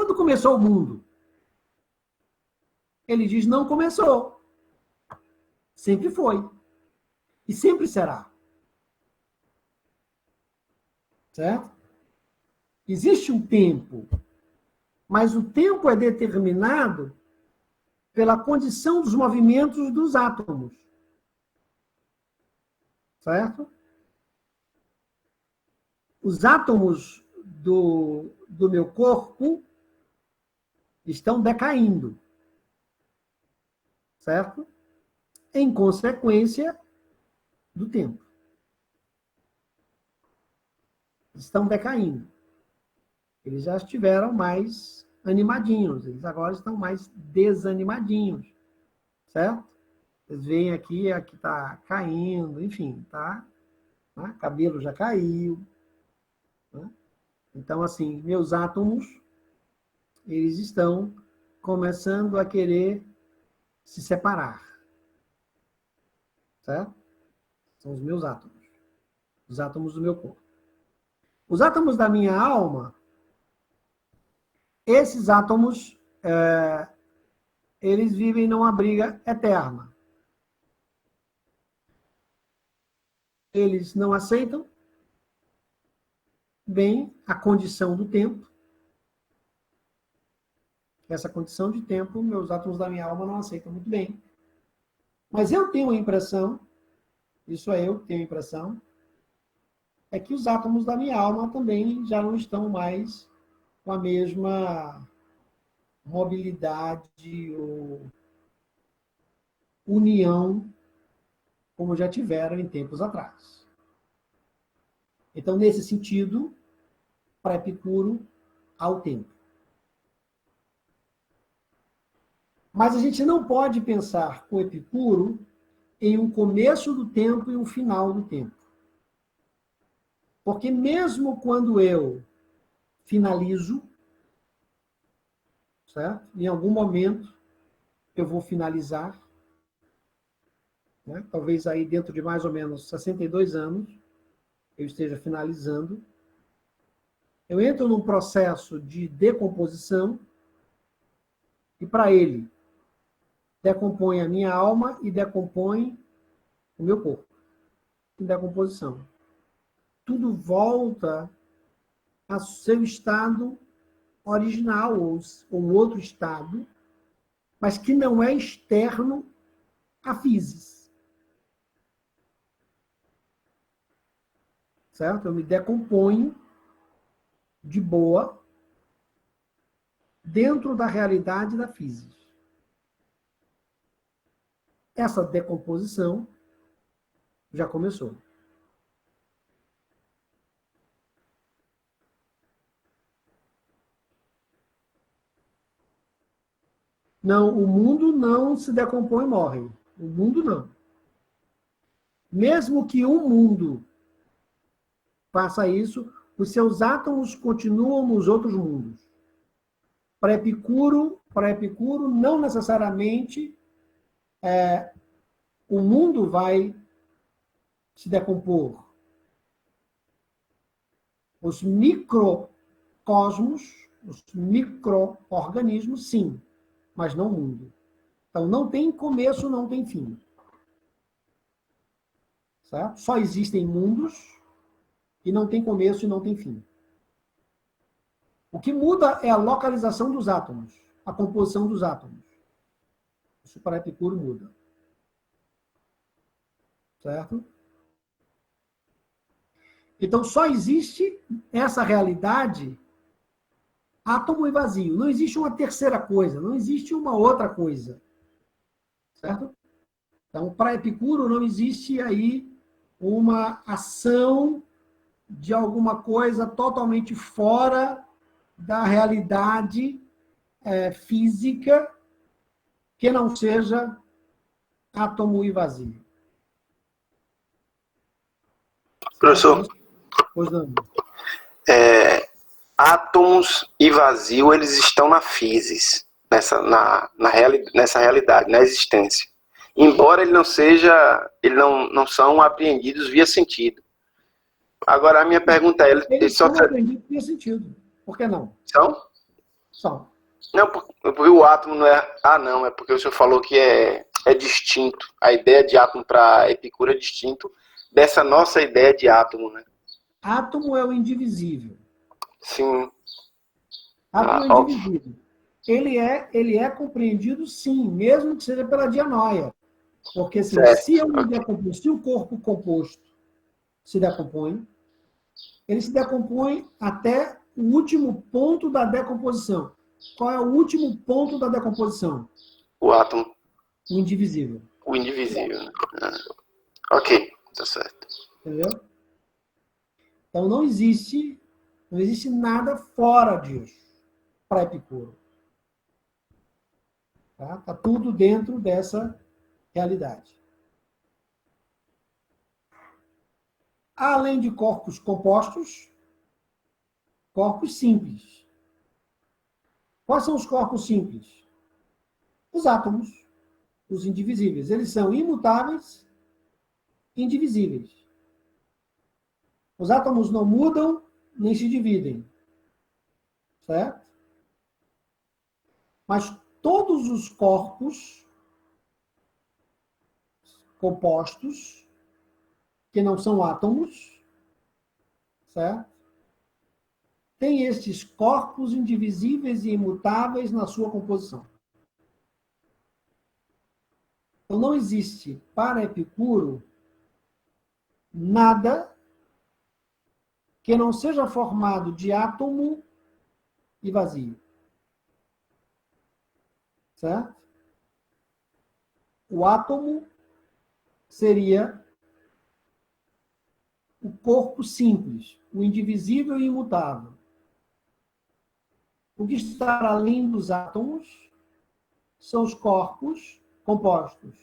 quando começou o mundo? Ele diz, não começou. Sempre foi. E sempre será. Certo? Existe um tempo, mas o tempo é determinado pela condição dos movimentos dos átomos. Certo? Os átomos do meu corpo estão decaindo. Certo? Em consequência do tempo. Estão decaindo. Eles já estiveram mais animadinhos, eles agora estão mais desanimadinhos, certo? Vocês veem aqui está caindo, enfim, tá? Né? Cabelo já caiu. Né? Então, assim, meus átomos, eles estão começando a querer se separar. Certo? São os meus átomos. Os átomos do meu corpo. Os átomos da minha alma, esses átomos, eles vivem numa briga eterna. Eles não aceitam bem a condição do tempo. Essa condição de tempo, meus átomos da minha alma não aceitam muito bem. Mas eu tenho a impressão, isso é eu que tenho a impressão, é que os átomos da minha alma também já não estão mais com a mesma mobilidade ou união como já tiveram em tempos atrás. Então, nesse sentido, para Epicuro, há o tempo. Mas a gente não pode pensar com Epicuro em um começo do tempo e um final do tempo. Porque mesmo quando eu finalizo, certo? Em algum momento eu vou finalizar, né? Talvez aí dentro de mais ou menos 62 anos eu esteja finalizando. Eu entro num processo de decomposição e para ele decompõe a minha alma e decompõe o meu corpo. Em decomposição. Tudo volta ao seu estado original, ou outro estado, mas que não é externo à physis. Certo? Eu me decomponho de boa dentro da realidade da physis. Essa decomposição já começou. Não, o mundo não se decompõe e morre. O mundo não. Mesmo que um mundo faça isso, os seus átomos continuam nos outros mundos. Para Epicuro, não necessariamente o mundo vai se decompor. Os microcosmos, os micro-organismos, sim, mas não o mundo. Então, não tem começo, não tem fim. Certo? Só existem mundos e não tem começo e não tem fim. O que muda é a localização dos átomos, a composição dos átomos. Isso para Epicuro muda. Certo? Então, só existe essa realidade átomo e vazio. Não existe uma terceira coisa, não existe uma outra coisa. Certo? Então, para Epicuro, não existe aí uma ação de alguma coisa totalmente fora da realidade física que não seja átomo e vazio. Professor, Pois não. átomos e vazio, eles estão na physis, nessa realidade, na existência. Embora ele não seja, não são apreendidos via sentido. Agora, a minha pergunta é... Eles são apreendidos via sentido. Por que não? São? São. Não, porque o átomo não é... Ah, não, é porque o senhor falou que é distinto. A ideia de átomo para Epicuro é distinto dessa nossa ideia de átomo, né? Átomo é o indivisível. Sim. Átomo é Óbvio. indivisível. Ele é compreendido, sim, mesmo que seja pela dianoia. Porque assim, se eu Certo. me decompor, se o corpo composto se decompõe, ele se decompõe até o último ponto da decomposição. Qual é o último ponto da decomposição? O átomo, O indivisível. o indivisível, né? Ok, tá certo. Entendeu? Então não existe nada fora disso para Epicuro. Tá tudo dentro dessa realidade. Além de corpos compostos, corpos simples. Quais são os corpos simples? Os átomos, os indivisíveis. Eles são imutáveis, indivisíveis. Os átomos não mudam nem se dividem. Certo? Mas todos os corpos compostos, que não são átomos, certo? Têm estes corpos indivisíveis e imutáveis na sua composição. Então não existe para Epicuro nada que não seja formado de átomo e vazio. Certo? O átomo seria o corpo simples, o indivisível e imutável. O que está além dos átomos são os corpos compostos,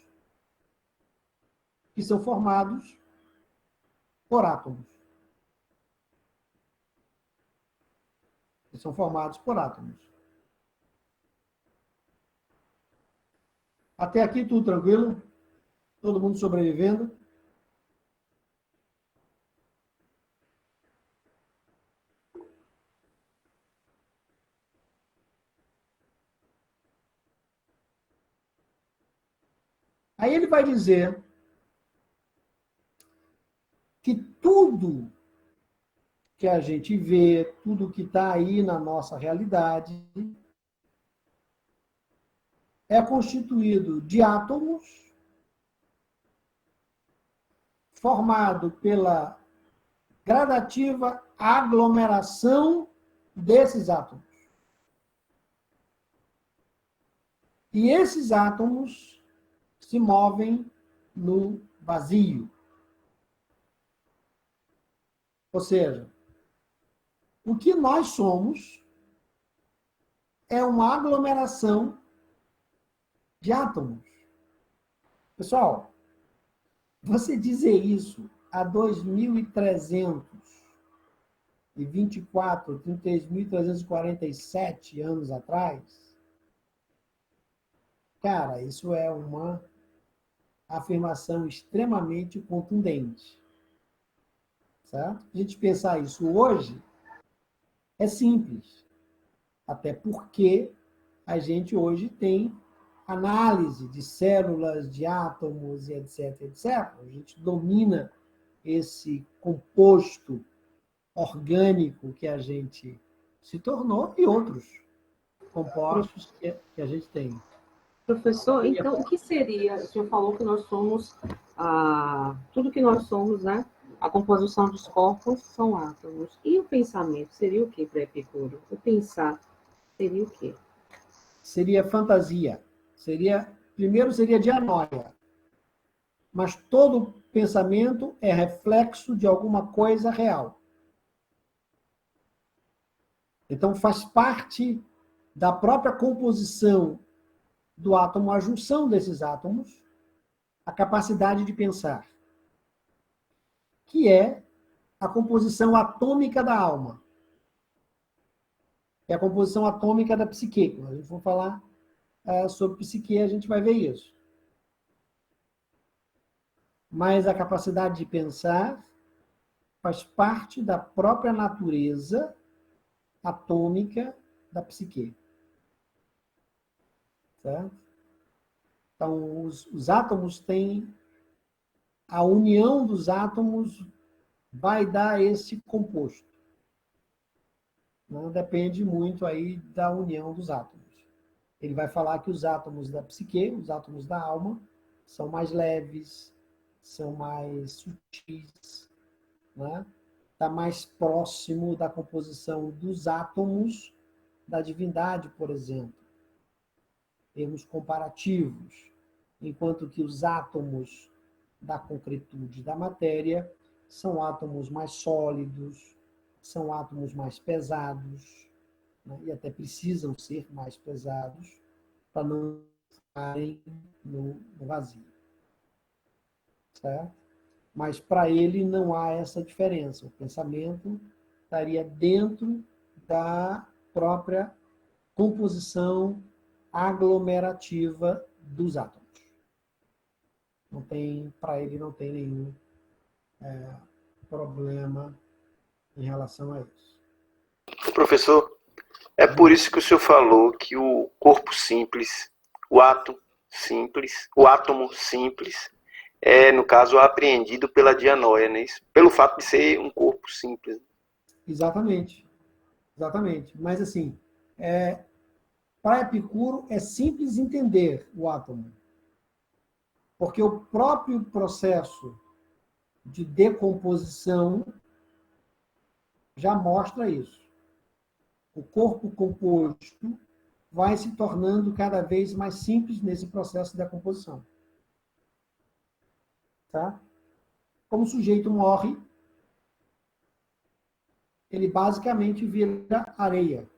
que são formados por átomos. Que são formados por átomos. Até aqui tudo tranquilo? Todo mundo sobrevivendo? Aí ele vai dizer que tudo que a gente vê, tudo que está aí na nossa realidade, é constituído de átomos, formado pela gradativa aglomeração desses átomos. E esses átomos se movem no vazio. Ou seja, o que nós somos é uma aglomeração de átomos. Pessoal, você dizer isso há 2.324, 3.347 anos atrás, cara, isso é uma afirmação extremamente contundente. Certo? A gente pensar isso hoje é simples. Até porque a gente hoje tem análise de células, de átomos, e etc, etc. A gente domina esse composto orgânico que a gente se tornou e outros compostos que a gente tem. Professor, então, o que seria, o senhor falou que nós somos, tudo que nós somos, né? A composição dos corpos são átomos. E o pensamento seria o que para Epicuro? O pensar seria o quê? Seria fantasia. Primeiro seria dianoia. Mas todo pensamento é reflexo de alguma coisa real. Então faz parte da própria composição do átomo, a junção desses átomos, a capacidade de pensar, que é a composição atômica da alma. É a composição atômica da psique. Quando a gente for falar sobre psique, a gente vai ver isso. Mas a capacidade de pensar faz parte da própria natureza atômica da psique. certo? Então, os átomos têm... A união dos átomos vai dar esse composto. Não depende muito aí da união dos átomos. Ele vai falar que os átomos da psique, os átomos da alma, são mais leves, são mais sutis, né? Está mais próximo da composição dos átomos da divindade, por exemplo, em termos comparativos, enquanto que os átomos da concretude da matéria são átomos mais sólidos, são átomos mais pesados, né? E até precisam ser mais pesados para não ficarem no vazio. Certo? Mas para ele não há essa diferença. O pensamento estaria dentro da própria composição aglomerativa dos átomos. Não tem, para ele não tem nenhum problema em relação a isso. Professor, é por isso que o senhor falou que o corpo simples, o átomo simples, é, no caso, apreendido pela dianoia, né? Pelo fato de ser um corpo simples. Exatamente. Exatamente. Mas, assim, para Epicuro é simples entender o átomo. Porque o próprio processo de decomposição já mostra isso. O corpo composto vai se tornando cada vez mais simples nesse processo de decomposição. Tá? Como o sujeito morre, ele basicamente vira areia.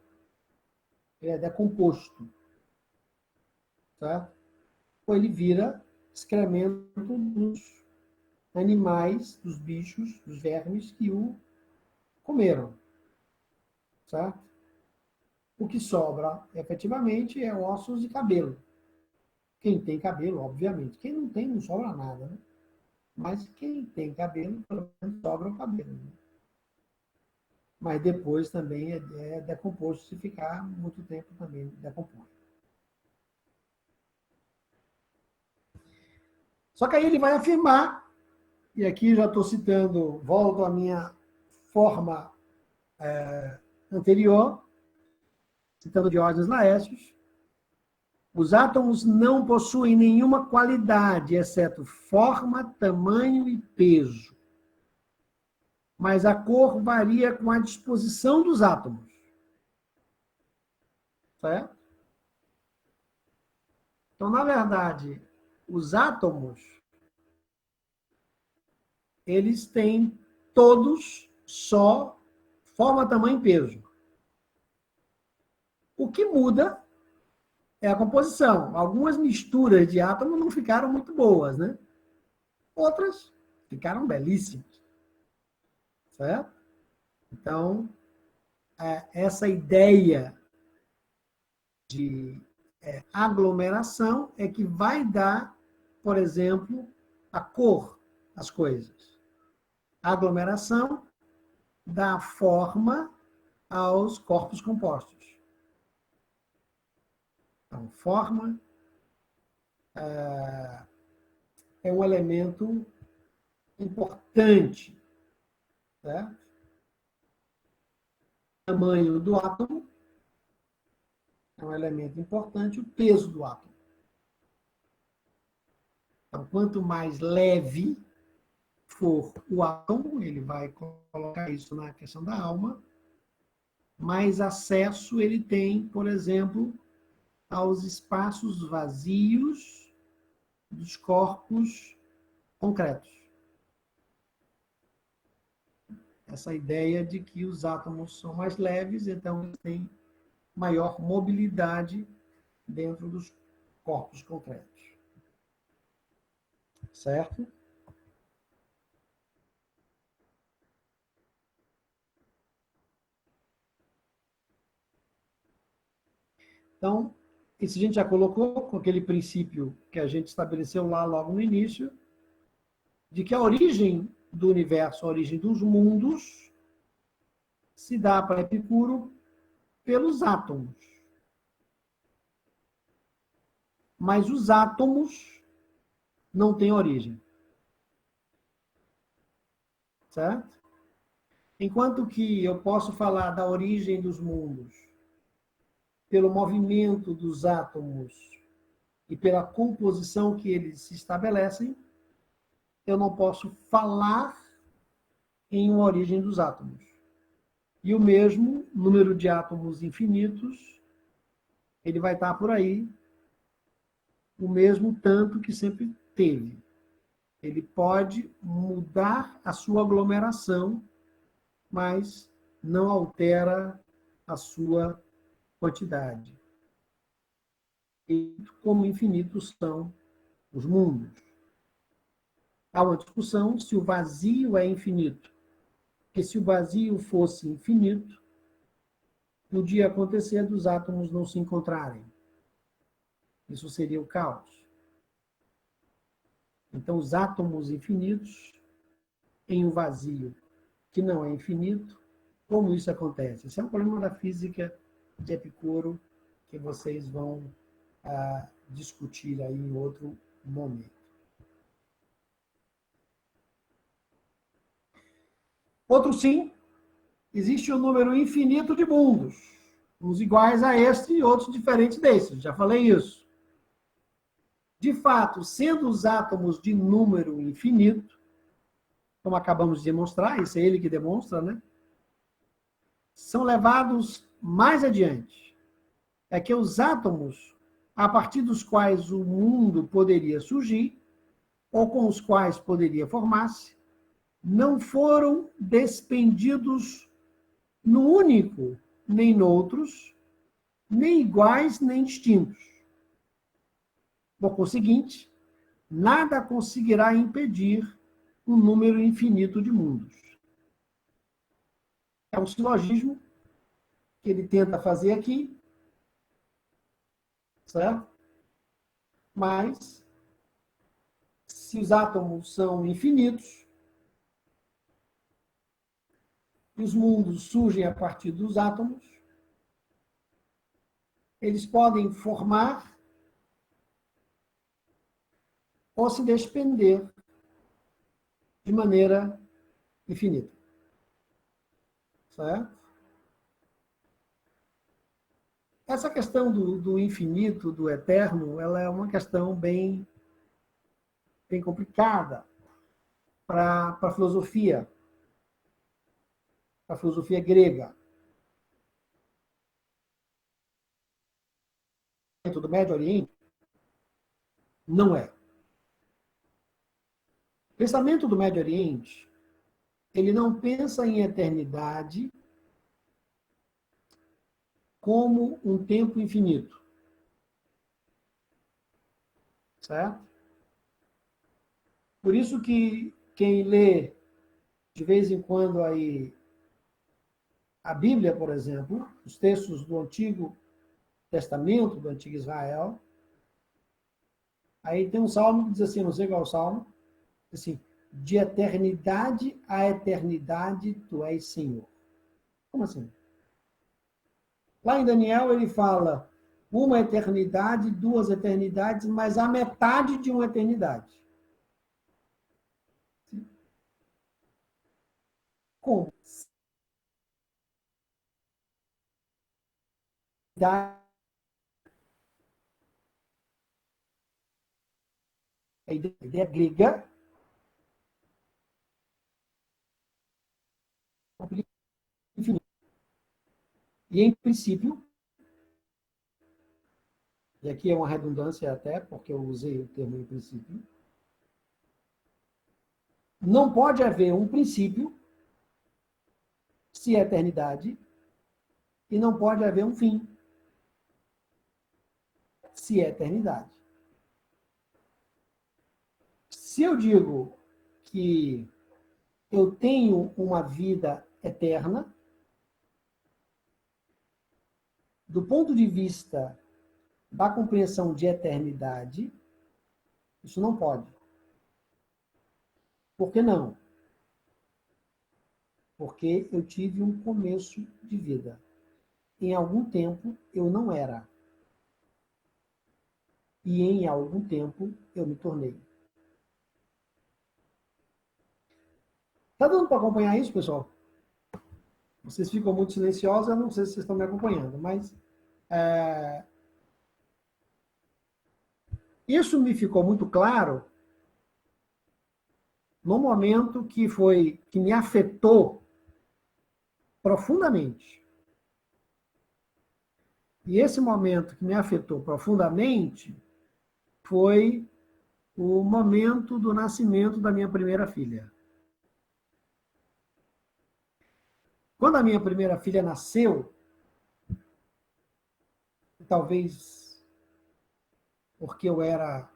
Ele é decomposto. Tá? Ou ele vira excremento dos animais, dos bichos, dos vermes que o comeram. Certo? O que sobra, efetivamente, é ossos e cabelo. Quem tem cabelo, obviamente. Quem não tem, não sobra nada, né? Mas quem tem cabelo, pelo menos sobra o cabelo. Né? Mas depois também é decomposto, se ficar muito tempo também decompõe. Só que aí ele vai afirmar, e aqui já estou citando, volto à minha forma anterior, citando Diógenes Laertius, os átomos não possuem nenhuma qualidade, exceto forma, tamanho e peso. Mas a cor varia com a disposição dos átomos. Certo? Então, na verdade, os átomos, eles têm todos só forma, tamanho e peso. O que muda é a composição. Algumas misturas de átomos não ficaram muito boas, né? Outras ficaram belíssimas. Certo? Então, essa ideia de aglomeração é que vai dar, por exemplo, a cor às coisas. A aglomeração dá forma aos corpos compostos. Então, forma é um elemento importante. Certo? O tamanho do átomo é um elemento importante, o peso do átomo. Então, quanto mais leve for o átomo, ele vai colocar isso na questão da alma, mais acesso ele tem, por exemplo, aos espaços vazios dos corpos concretos. Essa ideia de que os átomos são mais leves, então eles têm maior mobilidade dentro dos corpos concretos. Certo? Então, isso a gente já colocou com aquele princípio que a gente estabeleceu lá logo no início, de que a origem do universo, a origem dos mundos, se dá para Epicuro pelos átomos. mas os átomos não têm origem. Certo? Enquanto que eu posso falar da origem dos mundos pelo movimento dos átomos e pela composição que eles se estabelecem, eu não posso falar em uma origem dos átomos. E o mesmo número de átomos infinitos, ele vai estar por aí, o mesmo tanto que sempre teve. Ele pode mudar a sua aglomeração, mas não altera a sua quantidade. E como infinitos são os mundos. Há uma discussão se o vazio é infinito. Porque se o vazio fosse infinito, podia acontecer dos átomos não se encontrarem. Isso seria o caos. Então, os átomos infinitos em um vazio que não é infinito, como isso acontece? Esse é um problema da física de Epicuro que vocês vão discutir aí em outro momento. Outro sim, existe um número infinito de mundos, uns iguais a este e outros diferentes desses, já falei isso. De fato, sendo os átomos de número infinito, como acabamos de demonstrar, isso é ele que demonstra, né? São levados mais adiante. É que os átomos, a partir dos quais o mundo poderia surgir, ou com os quais poderia formar-se, não foram despendidos no único, nem noutros, nem iguais, nem distintos. Por conseguinte, nada conseguirá impedir um número infinito de mundos. É um silogismo que ele tenta fazer aqui, certo? Mas, se os átomos são infinitos, e os mundos surgem a partir dos átomos, eles podem formar ou se despender de maneira infinita. Certo? Essa questão do infinito, do eterno, ela é uma questão bem complicada para a filosofia grega. Do Médio Oriente, não é. O pensamento do Médio Oriente, ele não pensa em eternidade como um tempo infinito. Certo? Por isso que quem lê de vez em quando aí a Bíblia, por exemplo, os textos do Antigo Testamento, do Antigo Israel, aí tem um salmo que diz assim, não sei qual é o salmo, assim, de eternidade a eternidade tu és Senhor. Como assim? Lá em Daniel ele fala uma eternidade, duas eternidades, mas a metade de uma eternidade. Como? A ideia grega infinito. E em princípio, e aqui é uma redundância até, porque eu usei o termo em princípio, não pode haver um princípio se é eternidade e não pode haver um fim se é eternidade. Se eu digo que eu tenho uma vida eterna, do ponto de vista da compreensão de eternidade, isso não pode. Por que não? Porque eu tive um começo de vida. Em algum tempo eu não era. e em algum tempo eu me tornei. Tá dando para acompanhar isso, pessoal? Vocês ficam muito silenciosos, eu não sei se vocês estão me acompanhando, mas isso me ficou muito claro no momento que me afetou profundamente. E esse momento que me afetou profundamente foi o momento do nascimento da minha primeira filha. Quando a minha primeira filha nasceu, talvez porque eu era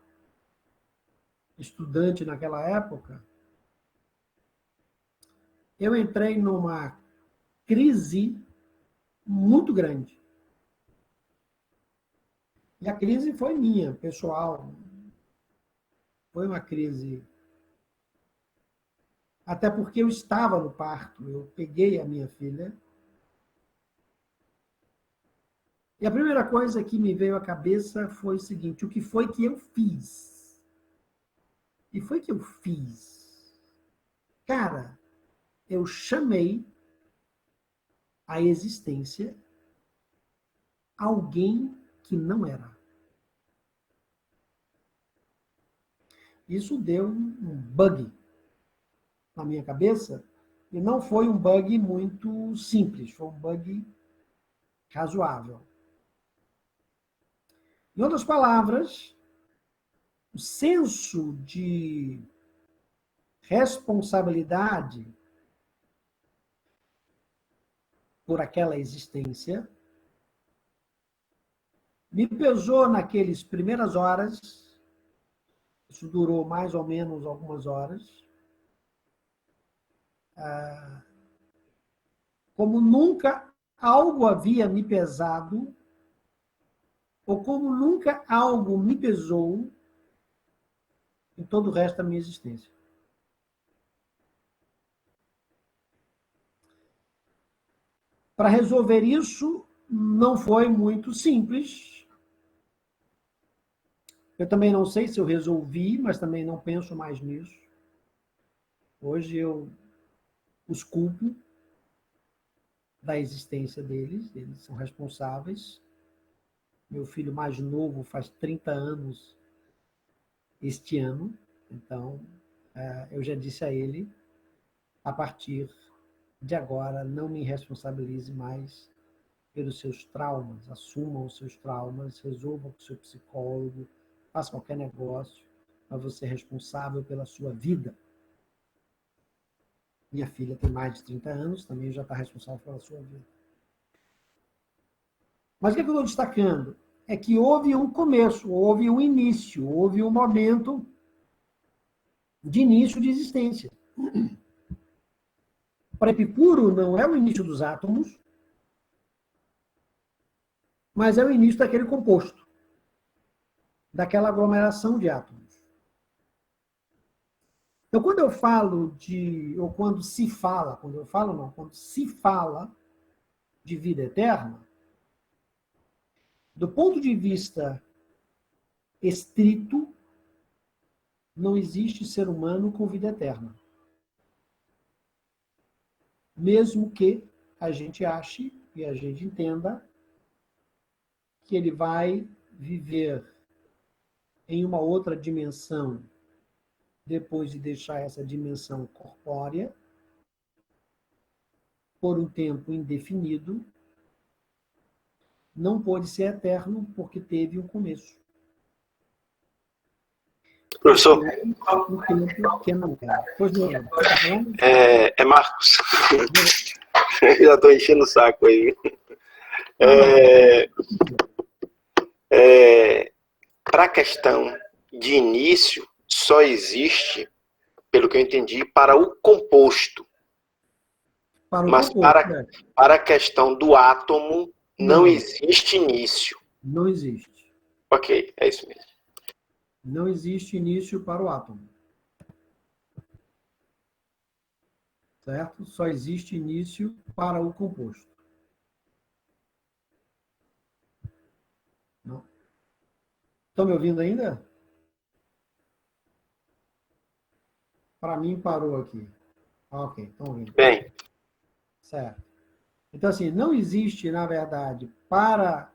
estudante naquela época, eu entrei numa crise muito grande. E a crise foi minha, pessoal. Foi uma crise. Até porque eu estava no parto, eu peguei a minha filha. E a primeira coisa que me veio à cabeça foi o seguinte: o que foi que eu fiz? O que foi que eu fiz? Cara, eu chamei à existência alguém que não era. Isso deu um bug na minha cabeça, e não foi um bug muito simples, foi um bug razoável. Em outras palavras, o senso de responsabilidade por aquela existência me pesou naquelas primeiras horas. Isso durou mais ou menos algumas horas. Como nunca algo havia me pesado, ou como nunca algo me pesou em todo o resto da minha existência. Para resolver isso, não foi muito simples. Eu também não sei se eu resolvi, mas também não penso mais nisso. Hoje eu os culpo da existência deles, eles são responsáveis. Meu filho mais novo faz 30 anos este ano, então eu já disse a ele, a partir de agora, não me responsabilize mais pelos seus traumas, assuma os seus traumas, resolva com o seu psicólogo, faça qualquer negócio, mas você é responsável pela sua vida. Minha filha tem mais de 30 anos, também já está responsável pela sua vida. Mas o que eu estou destacando? É que houve um começo, houve um início, houve um momento de início de existência. Para Epicuro, não é o início dos átomos, mas é o início daquele composto, daquela aglomeração de átomos. Então, quando eu falo ou quando se fala, quando se fala de vida eterna, do ponto de vista estrito, não existe ser humano com vida eterna. Mesmo que a gente ache e a gente entenda que ele vai viver em uma outra dimensão depois de deixar essa dimensão corpórea por um tempo indefinido, não pode ser eterno porque teve um começo. Professor, Um tempo que não era. Pois não, é Marcos. Já estou enchendo o saco aí. Para a questão de início, só existe, pelo que eu entendi, para o composto. Mas para a questão do átomo, não existe início. Não existe. Ok, é isso mesmo. Não existe início para o átomo. Certo? Só existe início para o composto. Não. Estão me ouvindo ainda? Para mim, parou aqui. Ok, estão ouvindo. Bem, Certo. Então, assim, não existe, na verdade, para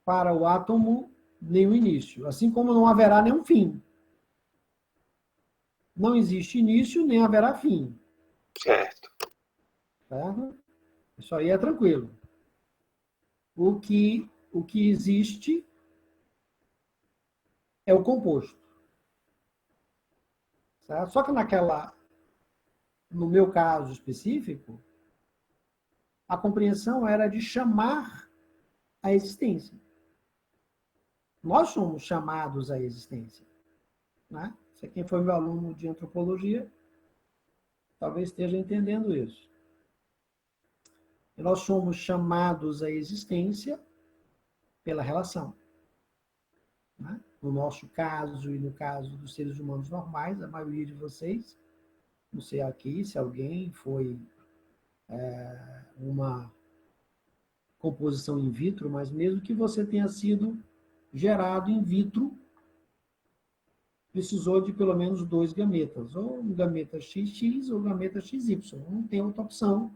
o átomo nenhum início, assim como não haverá nenhum fim. Não existe início, nem haverá fim. certo. Certo? Isso aí é tranquilo. O que existe é o composto. Certo? Só que no meu caso específico, a compreensão era de chamar a existência. Nós somos chamados à existência. Né? Quem foi meu aluno de antropologia talvez esteja entendendo isso. E nós somos chamados à existência pela relação. Né? No nosso caso e no caso dos seres humanos normais, a maioria de vocês, não sei aqui se alguém foi uma composição in vitro, mas mesmo que você tenha sido gerado in vitro, precisou de pelo menos 2 gametas, ou um gameta XX ou um gameta XY. Não tem outra opção.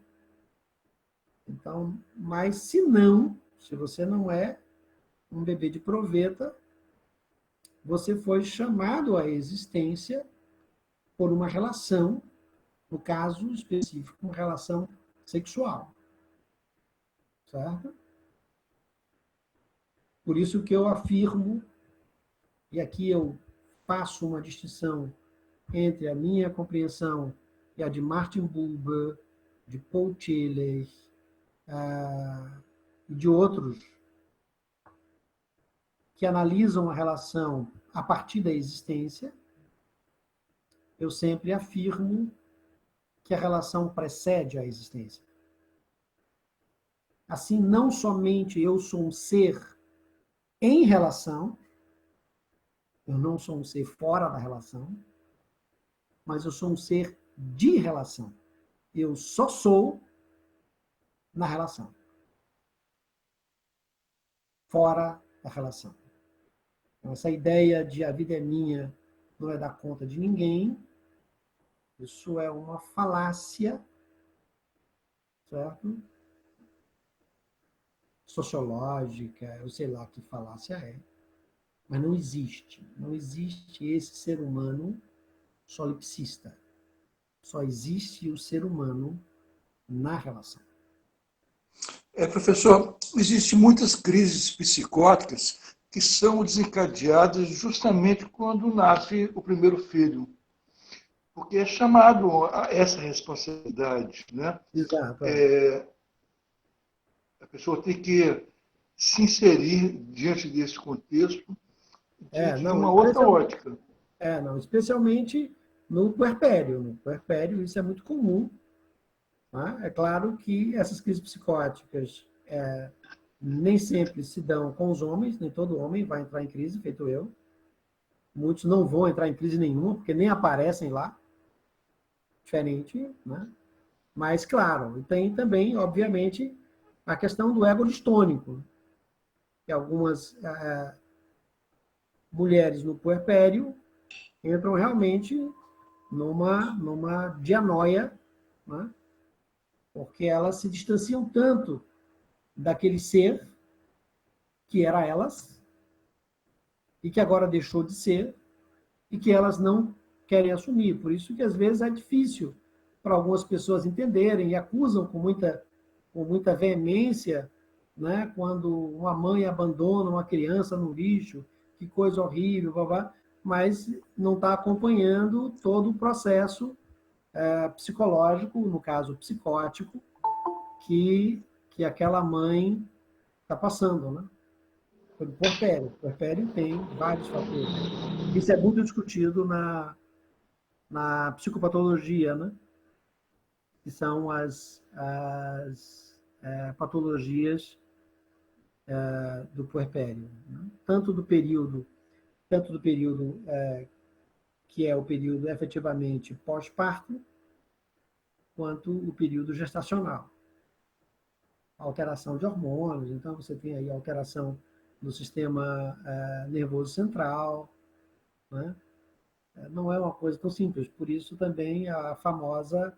Então, mas se você não é um bebê de proveta, você foi chamado à existência por uma relação, no caso específico, uma relação sexual. Certo? Por isso que eu afirmo, e aqui eu faço uma distinção entre a minha compreensão e a de Martin Buber, de Paul Tillich, e de outros que analisam a relação a partir da existência, eu sempre afirmo que a relação precede a existência. Assim, não somente eu sou um ser em relação, eu não sou um ser fora da relação, mas eu sou um ser de relação. Eu só sou na relação. Fora da relação. Então, essa ideia de a vida é minha, não é dar conta de ninguém, isso é uma falácia, certo? Sociológica, eu sei lá que falácia é, mas não existe. Não existe esse ser humano solipsista. Só existe o ser humano na relação. Professor, existem muitas crises psicóticas que são desencadeadas justamente quando nasce o primeiro filho, porque é chamado a essa responsabilidade, né? Exato. A pessoa tem que se inserir diante desse contexto, diante de uma outra ótica. Especialmente no puerpério. No puerpério isso é muito comum. Tá? É claro que essas crises psicóticas nem sempre se dão com os homens, nem todo homem vai entrar em crise, feito eu. Muitos não vão entrar em crise nenhuma, porque nem aparecem lá. Diferente, né? Mas, claro, tem também, obviamente, a questão do ego distônico, que algumas mulheres no puerpério entram realmente numa dianoia, né? Porque elas se distanciam tanto daquele ser que era elas e que agora deixou de ser e que elas não querem assumir. Por isso que às vezes é difícil para algumas pessoas entenderem e acusam com muita veemência, né, quando uma mãe abandona uma criança no lixo, que coisa horrível, blá, mas não está acompanhando todo o processo psicológico, no caso psicótico, que aquela mãe está passando, né? O puerpério. O puerpério tem vários fatores. Isso é muito discutido na psicopatologia, né? Que são as patologias do puerpério. Né? Tanto do período que é o período efetivamente pós-parto, quanto o período gestacional. Alteração de hormônios, então você tem aí alteração no sistema nervoso central, né? Não é uma coisa tão simples. Por isso também a famosa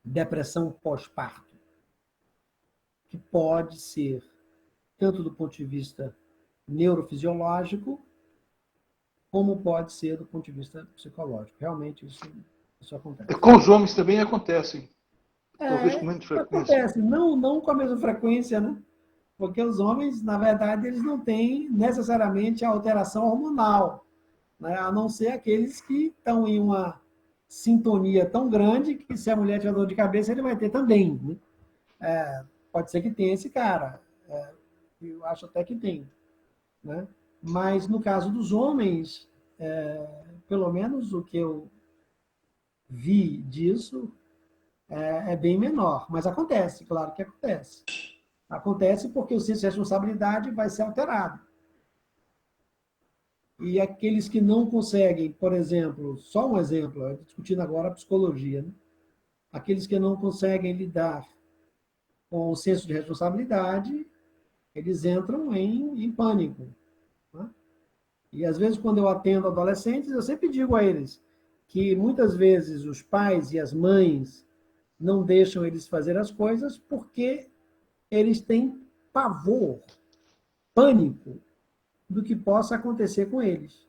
depressão pós-parto, que pode ser tanto do ponto de vista neurofisiológico, como pode ser do ponto de vista psicológico. Realmente isso acontece. Com os homens também acontecem. Talvez com menos frequência. Acontece, não com a mesma frequência, né? Porque os homens, na verdade, eles não têm necessariamente a alteração hormonal, né? A não ser aqueles que estão em uma sintonia tão grande que se a mulher tiver dor de cabeça, ele vai ter também, né? Pode ser que tenha esse cara. Eu acho até que tem, né? Mas no caso dos homens, pelo menos o que eu vi disso é bem menor. Mas acontece, claro que acontece. Acontece porque o senso de responsabilidade vai ser alterado. E aqueles que não conseguem, por exemplo, só um exemplo, discutindo agora a psicologia, né? Aqueles que não conseguem lidar com o senso de responsabilidade, eles entram em pânico, né? E às vezes, quando eu atendo adolescentes, eu sempre digo a eles que muitas vezes os pais e as mães não deixam eles fazer as coisas porque eles têm pavor, pânico do que possa acontecer com eles.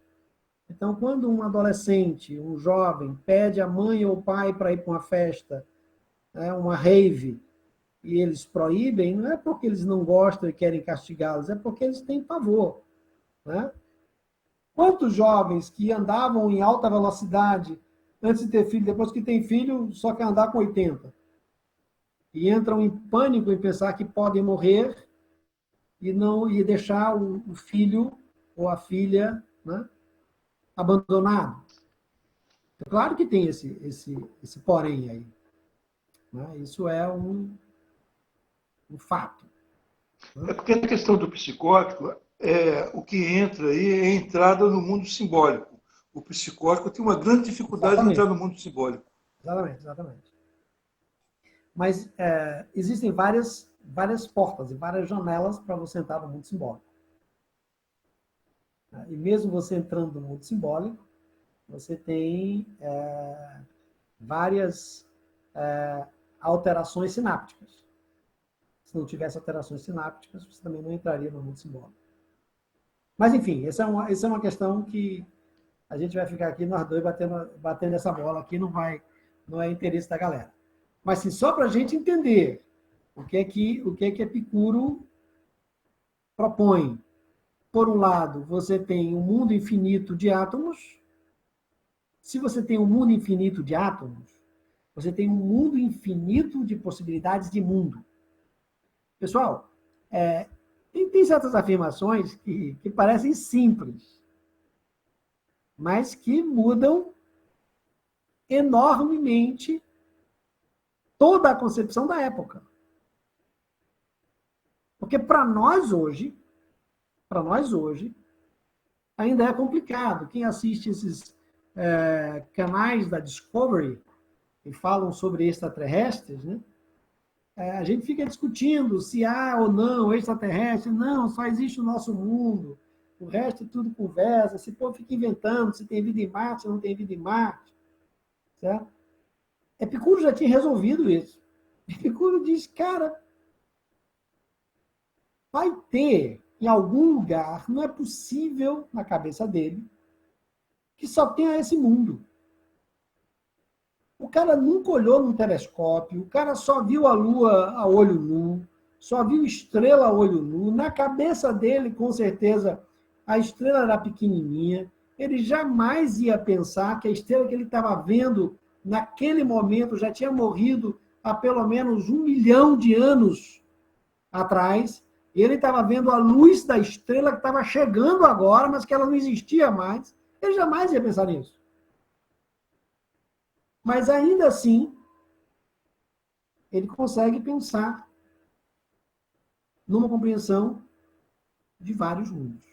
Então, quando um adolescente, um jovem, pede a mãe ou o pai para ir para uma festa, né, uma rave, e eles proíbem, não é porque eles não gostam e querem castigá-los, é porque eles têm pavor, né? Quantos jovens que andavam em alta velocidade antes de ter filho, depois que tem filho, só quer andar com 80? E entram em pânico em pensar que podem morrer e deixar o filho ou a filha, né, abandonado. É claro que tem esse porém aí, né? Isso é um fato, né? É porque na questão do psicótico, o que entra aí é a entrada no mundo simbólico. O psicótico tem uma grande dificuldade de entrar Exatamente, no mundo simbólico. exatamente. Mas existem várias portas e várias janelas para você entrar no mundo simbólico. E mesmo você entrando no mundo simbólico, você tem várias alterações sinápticas. Se não tivesse alterações sinápticas, você também não entraria no mundo simbólico. Mas, enfim, essa é uma questão que a gente vai ficar aqui, nós dois, batendo essa bola aqui, não é interesse da galera. Mas, sim, só para a gente entender o que é que Epicuro propõe. Por um lado, você tem um mundo infinito de átomos. Se você tem um mundo infinito de átomos, você tem um mundo infinito de possibilidades de mundo. Pessoal, tem certas afirmações que parecem simples, mas que mudam enormemente toda a concepção da época. Porque para nós hoje, ainda é complicado. Quem assiste esses canais da Discovery que falam sobre extraterrestres, né? A gente fica discutindo se há ou não extraterrestre. Não, só existe o nosso mundo. O resto é tudo conversa. Esse povo fica inventando se tem vida em Marte, se não tem vida em Marte. Certo? Epicuro já tinha resolvido isso. Epicuro diz, cara, vai ter em algum lugar, não é possível na cabeça dele, que só tenha esse mundo. O cara nunca olhou num telescópio, o cara só viu a Lua a olho nu, só viu estrela a olho nu. Na cabeça dele, com certeza, a estrela era pequenininha. Ele jamais ia pensar que a estrela que ele estava vendo naquele momento já tinha morrido há pelo menos 1 milhão de anos atrás. E ele estava vendo a luz da estrela que estava chegando agora, mas que ela não existia mais. Ele jamais ia pensar nisso. Mas ainda assim, ele consegue pensar numa compreensão de vários mundos.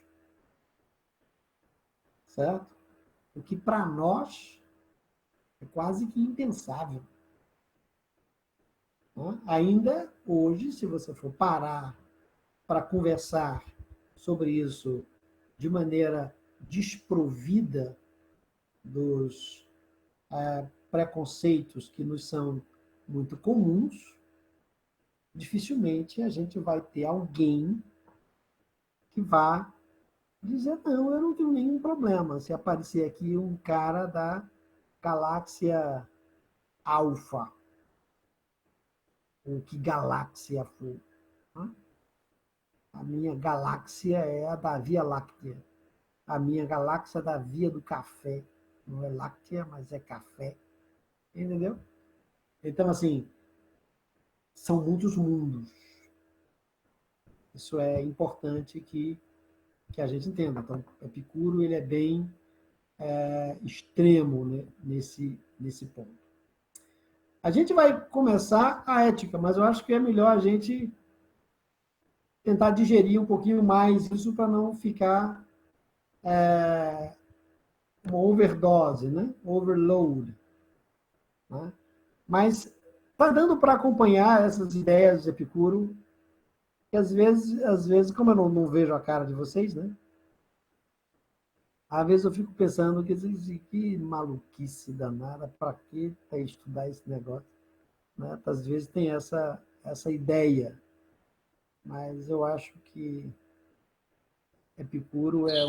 Certo? O que para nós é quase que impensável. Ainda hoje, se você for parar para conversar sobre isso de maneira desprovida dos preconceitos que nos são muito comuns, dificilmente a gente vai ter alguém que vá dizer, não, eu não tenho nenhum problema se aparecer aqui um cara da galáxia Alfa, ou que galáxia for. A minha galáxia é a da Via Láctea. A minha galáxia é da Via do Café. Não é láctea, mas é café. Entendeu? Então, assim, são muitos mundos. Isso é importante que a gente entenda. Então, Epicuro ele é bem extremo, né, nesse ponto. A gente vai começar a ética, mas eu acho que é melhor a gente tentar digerir um pouquinho mais isso para não ficar uma overdose, né? Overload. Né? Mas está dando para acompanhar essas ideias de Epicuro, que às vezes como eu não vejo a cara de vocês, né? Às vezes eu fico pensando que maluquice danada, para que estudar esse negócio? Né? Às vezes tem essa ideia, mas eu acho que Epicuro é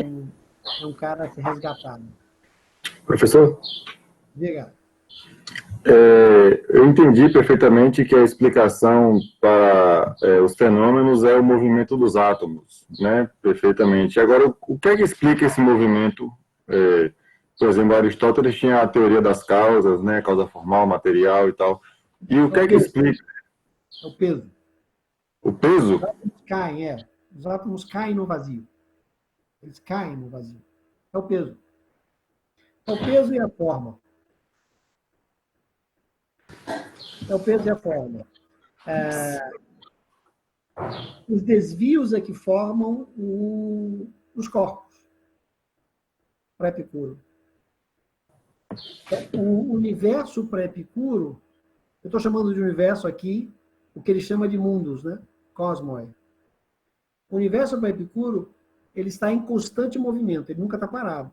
um cara a ser resgatado. Professor, Diga. eu entendi perfeitamente que a explicação para os fenômenos é o movimento dos átomos, né? Perfeitamente. Agora, o que é que explica esse movimento? Por exemplo, Aristóteles tinha a teoria das causas, né? Causa formal, material e tal. E o que é que explica? É o peso. O peso? Os átomos caem, Os átomos caem no vazio. Eles caem no vazio. É o peso. É o peso e a forma. É o peso e a forma. Os desvios é que formam os corpos, para Epicuro. O universo para Epicuro, eu estou chamando de universo aqui, o que ele chama de mundos, né? Cosmoi. O universo para Epicuro, ele está em constante movimento, ele nunca está parado.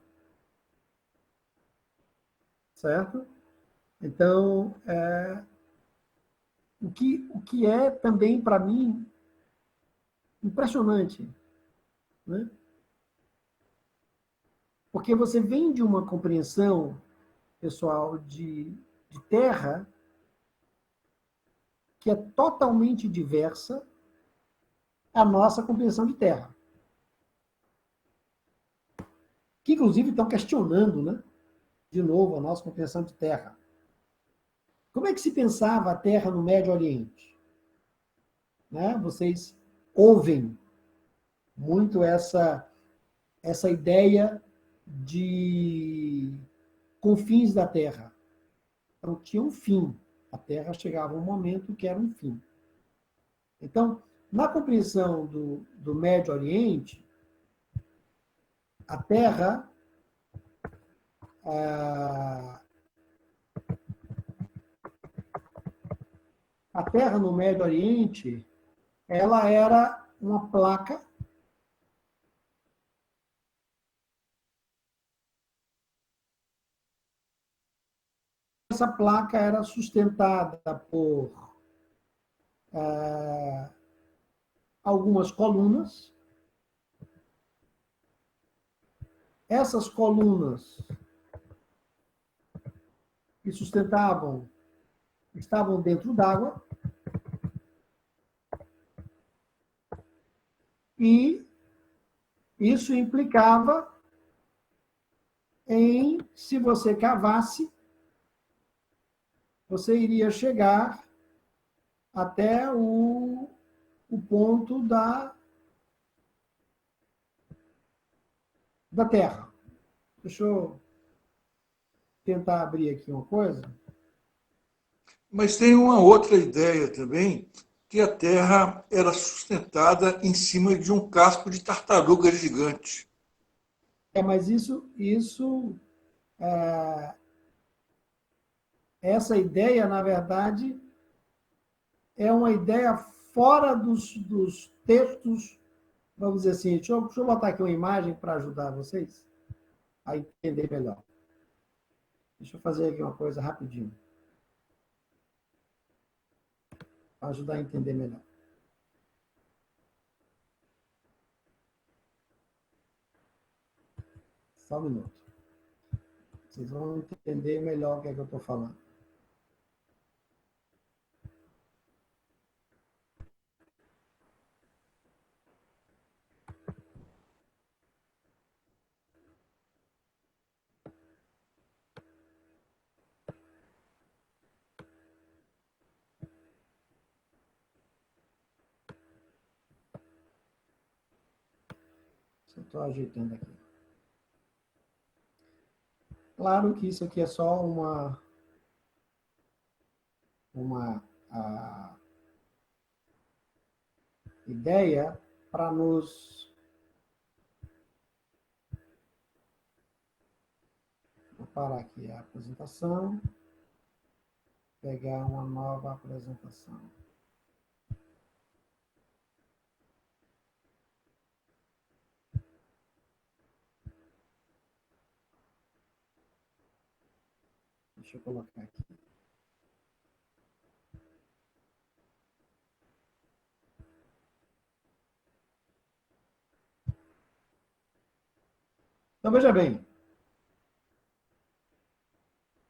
Certo? Então, o que é também, para mim, impressionante, né? Porque você vem de uma compreensão, pessoal, de Terra que é totalmente diversa à nossa compreensão de Terra. Que, inclusive, estão questionando, né? De novo, a nossa compreensão de Terra. Como é que se pensava a Terra no Médio Oriente? Né? Vocês ouvem muito essa ideia de confins da Terra. Então, tinha um fim. A Terra chegava um momento que era um fim. Então, na compreensão do Médio Oriente, a Terra no Médio Oriente, ela era uma placa essa placa era sustentada por algumas colunas. Essas colunas que sustentavam estavam dentro d'água e isso implicava em, se você cavasse, você iria chegar até o ponto da Terra. Deixa eu tentar abrir aqui uma coisa. Mas tem uma outra ideia também, que a Terra era sustentada em cima de um casco de tartaruga gigante. Mas essa ideia, na verdade, é uma ideia fora dos textos vamos dizer assim, deixa eu botar aqui uma imagem para ajudar vocês a entender melhor. Deixa eu fazer aqui uma coisa rapidinho. Para ajudar a entender melhor. Só um minuto. Vocês vão entender melhor o que é que eu estou falando. Eu estou ajeitando aqui. Claro que isso aqui é só uma ideia para nos... Vou parar aqui a apresentação. Pegar uma nova apresentação. Deixa eu colocar aqui. Então, veja bem.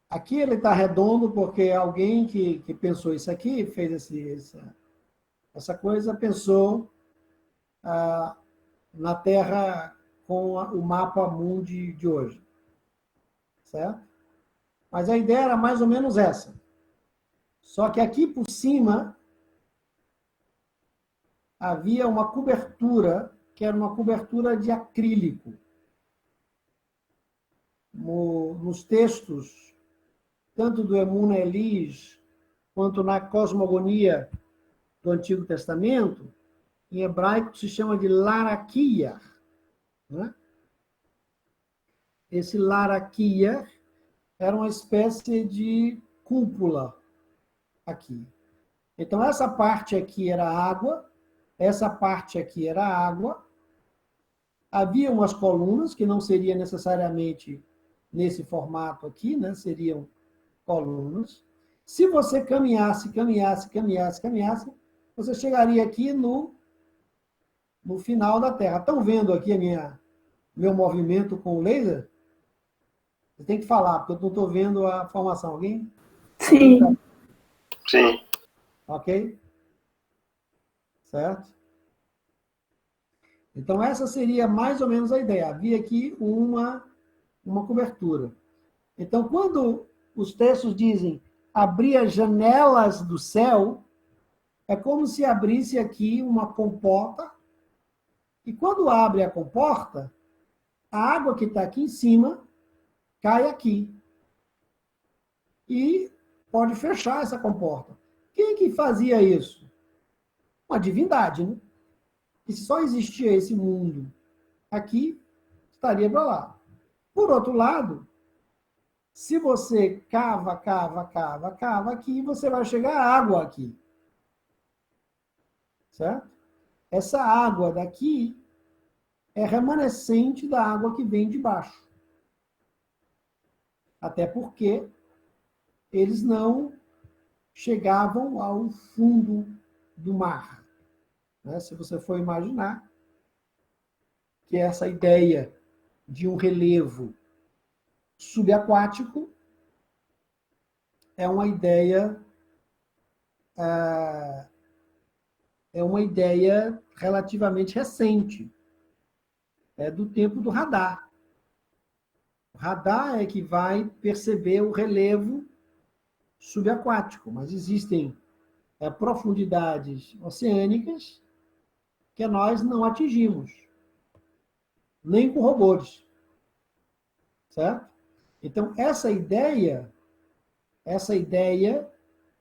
Aqui ele está redondo porque alguém que pensou isso aqui, fez essa coisa, pensou na Terra com o mapa mundi de hoje. Certo? Mas a ideia era mais ou menos essa. Só que aqui por cima havia uma cobertura, que era uma cobertura de acrílico. Nos textos, tanto do Emuna Elis, quanto na cosmogonia do Antigo Testamento, em hebraico se chama de laraquiar. Né? Esse laraquiar era uma espécie de cúpula aqui. Então, essa parte aqui era água, essa parte aqui era água. Havia umas colunas, que não seria necessariamente nesse formato aqui, né? Seriam colunas. Se você caminhasse, você chegaria aqui no final da Terra. Estão vendo aqui meu movimento com o laser? Você tem que falar, porque eu não estou vendo a formação. Alguém? Sim. Sim. Ok? Certo? Então, essa seria mais ou menos a ideia. Havia aqui uma cobertura. Então, quando os textos dizem abrir as janelas do céu, é como se abrisse aqui uma comporta, e quando abre a comporta, a água que está aqui em cima cai aqui. E pode fechar essa comporta. Quem que fazia isso? Uma divindade, né? E se só existia esse mundo aqui, estaria para lá. Por outro lado, se você cava aqui, você vai chegar à água aqui. Certo? Essa água daqui é remanescente da água que vem de baixo. Até porque eles não chegavam ao fundo do mar. Né? Se você for imaginar que essa ideia de um relevo subaquático é uma ideia relativamente recente. É do tempo do radar. O radar é que vai perceber o relevo subaquático, mas existem profundidades oceânicas que nós não atingimos, nem com robôs. Certo? Então, essa ideia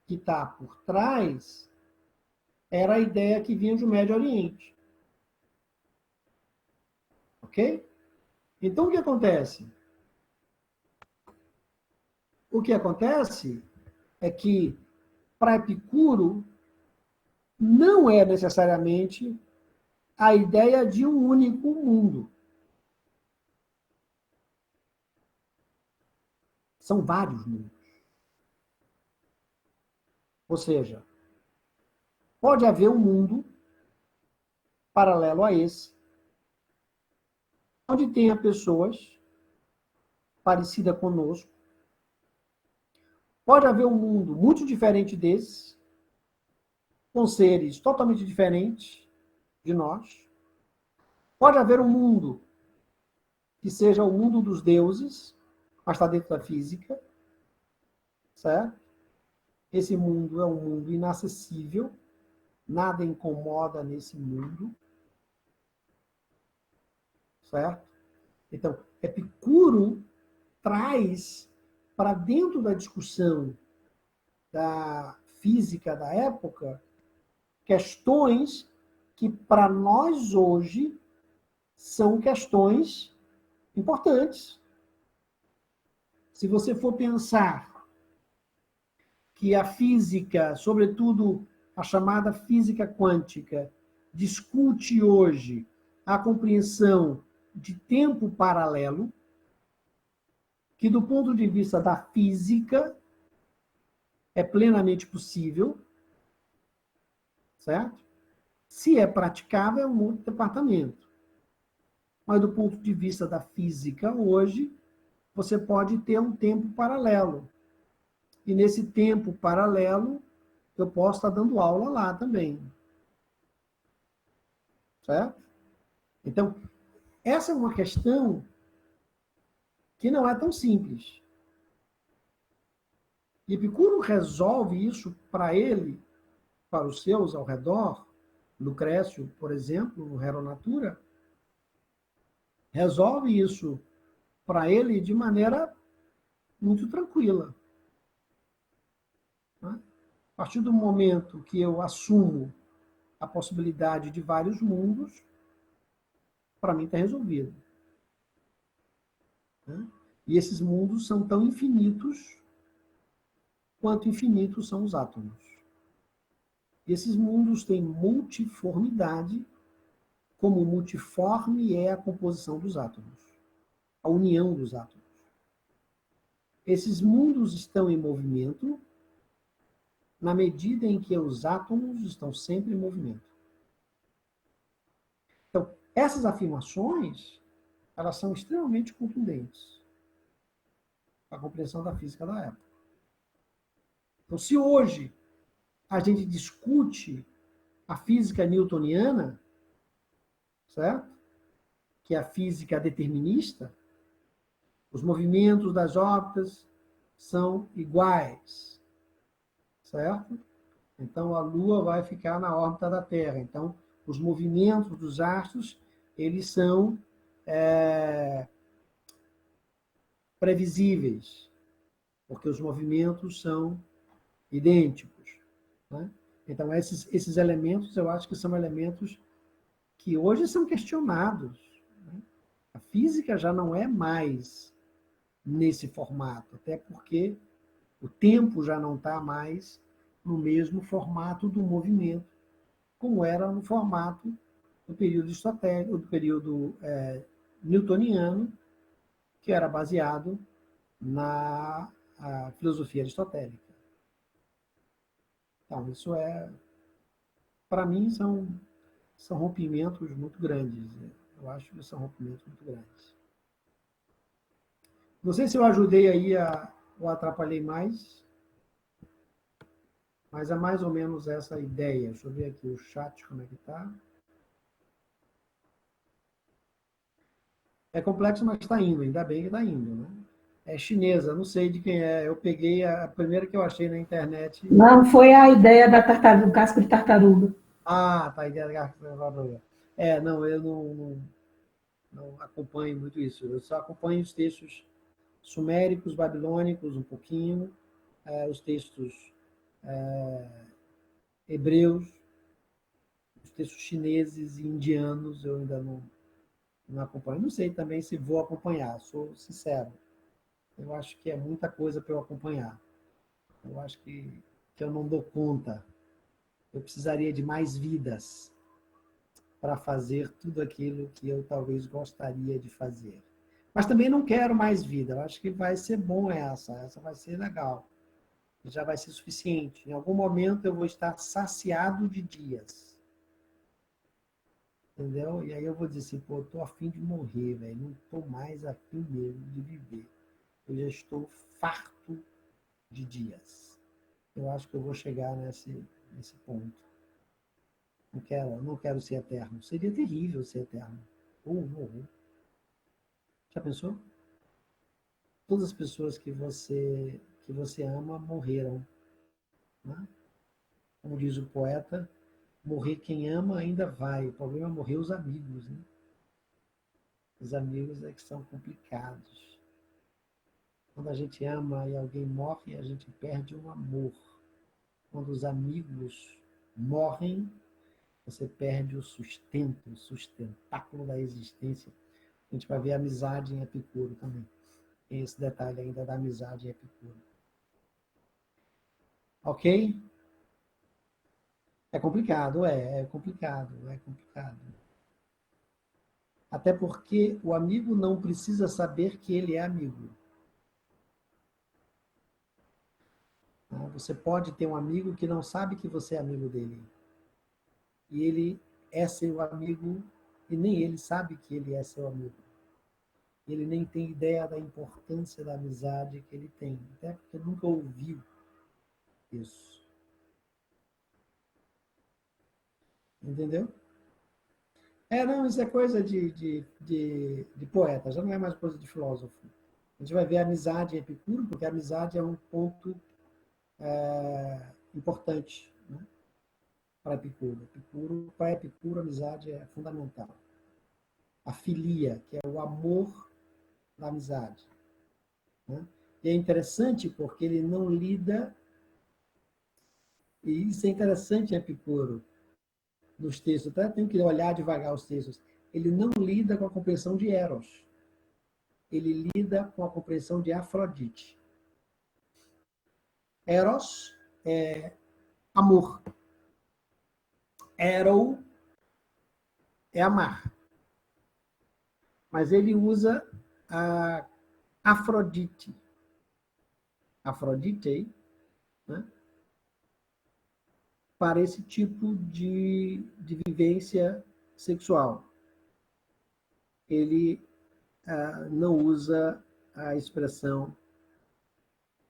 que está por trás era a ideia que vinha do Médio Oriente. Ok? Então, o que acontece? O que acontece é que, para Epicuro, não é necessariamente a ideia de um único mundo. São vários mundos. Ou seja, pode haver um mundo paralelo a esse, onde tenha pessoas parecidas conosco. Pode haver um mundo muito diferente desse, com seres totalmente diferentes de nós. Pode haver um mundo que seja o mundo dos deuses, mas está dentro da física, certo? Esse mundo é um mundo inacessível, nada incomoda nesse mundo, certo? Então, Epicuro traz para dentro da discussão da física da época questões que para nós hoje são questões importantes. Se você for pensar que a física, sobretudo a chamada física quântica, discute hoje a compreensão de tempo paralelo, que do ponto de vista da física é plenamente possível, certo? Se é praticável, é um outro departamento. Mas do ponto de vista da física, hoje, você pode ter um tempo paralelo. E nesse tempo paralelo, eu posso estar dando aula lá também. Certo? Então, essa é uma questão que não é tão simples. E Epicuro resolve isso para ele, para os seus ao redor. Lucrécio, por exemplo, no Hero Natura, resolve isso para ele de maneira muito tranquila. A partir do momento que eu assumo a possibilidade de vários mundos, para mim está resolvido. E esses mundos são tão infinitos quanto infinitos são os átomos. Esses mundos têm multiformidade, como multiforme é a composição dos átomos, a união dos átomos. Esses mundos estão em movimento na medida em que os átomos estão sempre em movimento. Então, essas afirmações, elas são extremamente contundentes para a compreensão da física da época. Então, se hoje a gente discute a física newtoniana, certo? Que é a física determinista, os movimentos das órbitas são iguais, certo? Então, a Lua vai ficar na órbita da Terra. Então, os movimentos dos astros, eles são previsíveis, porque os movimentos são idênticos. Né? Então, esses elementos, eu acho que são elementos que hoje são questionados. Né? A física já não é mais nesse formato, até porque o tempo já não está mais no mesmo formato do movimento, como era no formato do período aristotélico, do período newtoniano, que era baseado na filosofia aristotélica. Então, isso para mim, são rompimentos muito grandes. Eu acho que são rompimentos muito grandes. Não sei se eu ajudei aí ou atrapalhei mais, mas é mais ou menos essa ideia. Deixa eu ver aqui o chat, como é que está. É complexo, mas está indo. Ainda bem que está indo, né? É chinesa, não sei de quem é. Eu peguei a primeira que eu achei na internet. Não, foi a ideia da tartaruga, do casco de tartaruga. Ah, tá, a ideia da casco de tartaruga. Não, eu não acompanho muito isso. Eu só acompanho os textos suméricos, babilônicos, um pouquinho, os textos hebreus, os textos chineses e indianos, eu ainda não acompanho. Não sei também se vou acompanhar, sou sincero. Eu acho que é muita coisa para eu acompanhar. Eu acho que eu não dou conta. Eu precisaria de mais vidas para fazer tudo aquilo que eu talvez gostaria de fazer. Mas também não quero mais vida. Eu acho que vai ser bom essa vai ser legal. Já vai ser suficiente. Em algum momento eu vou estar saciado de dias. Entendeu? E aí eu vou dizer assim, pô, eu tô a fim de morrer, velho. Não tô mais a fim mesmo de viver. Eu já estou farto de dias. Eu acho que eu vou chegar nesse ponto. Não quero ser eterno. Seria terrível ser eterno. Morrer. Já pensou? Todas as pessoas que você ama morreram. Né? Como diz o poeta, morrer quem ama ainda vai. O problema é morrer os amigos. Né? Os amigos é que são complicados. Quando a gente ama e alguém morre, a gente perde o amor. Quando os amigos morrem, você perde o sustento, o sustentáculo da existência. A gente vai ver a amizade em Epicuro também. Tem esse detalhe ainda da amizade em Epicuro. Ok? É complicado, é complicado, é complicado. Até porque o amigo não precisa saber que ele é amigo. Você pode ter um amigo que não sabe que você é amigo dele. E ele é seu amigo e nem ele sabe que ele é seu amigo. Ele nem tem ideia da importância da amizade que ele tem. Até porque nunca ouviu isso. Entendeu? Não, isso é coisa de poeta, já não é mais coisa de filósofo. A gente vai ver a amizade em Epicuro, porque a amizade é um ponto importante, né, para Epicuro. Para Epicuro, a amizade é fundamental. A filia, que é o amor da amizade. Né? E é interessante porque ele não lida, e isso é interessante em Epicuro, nos textos, até tem que olhar devagar os textos, ele não lida com a compreensão de Eros, ele lida com a compreensão de Afrodite. Eros é amor. Ero é amar. Mas ele usa a Afrodite. Afrodite, né? Para esse tipo de vivência sexual. Ele não usa a expressão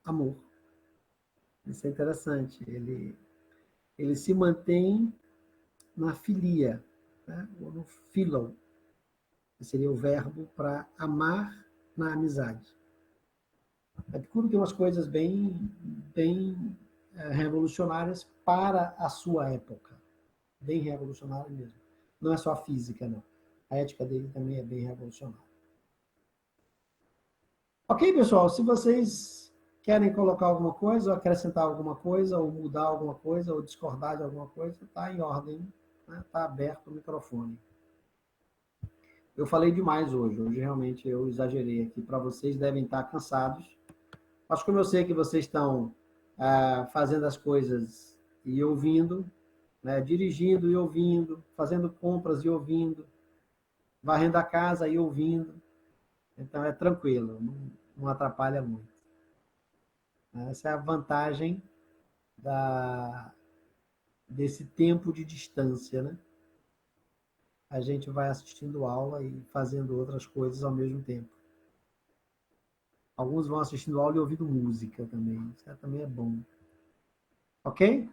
amor. Isso é interessante. Ele se mantém na filia, né? Ou no philon, que seria o verbo para amar na amizade. Epicuro tem umas coisas bem revolucionárias para a sua época. Bem revolucionária mesmo. Não é só a física, não. A ética dele também é bem revolucionária. Ok, pessoal? Se vocês querem colocar alguma coisa, ou acrescentar alguma coisa, ou mudar alguma coisa, ou discordar de alguma coisa, está em ordem. Está aberto o microfone. Eu falei demais hoje. Hoje realmente eu exagerei aqui. Para vocês devem estar cansados. Mas como eu sei que vocês estão fazendo as coisas e ouvindo, né, dirigindo e ouvindo, fazendo compras e ouvindo, varrendo a casa e ouvindo, então é tranquilo, não atrapalha muito. Essa é a vantagem desse tempo de distância, né? A gente vai assistindo aula e fazendo outras coisas ao mesmo tempo. Alguns vão assistindo aula e ouvindo música também. Isso também é bom. Ok?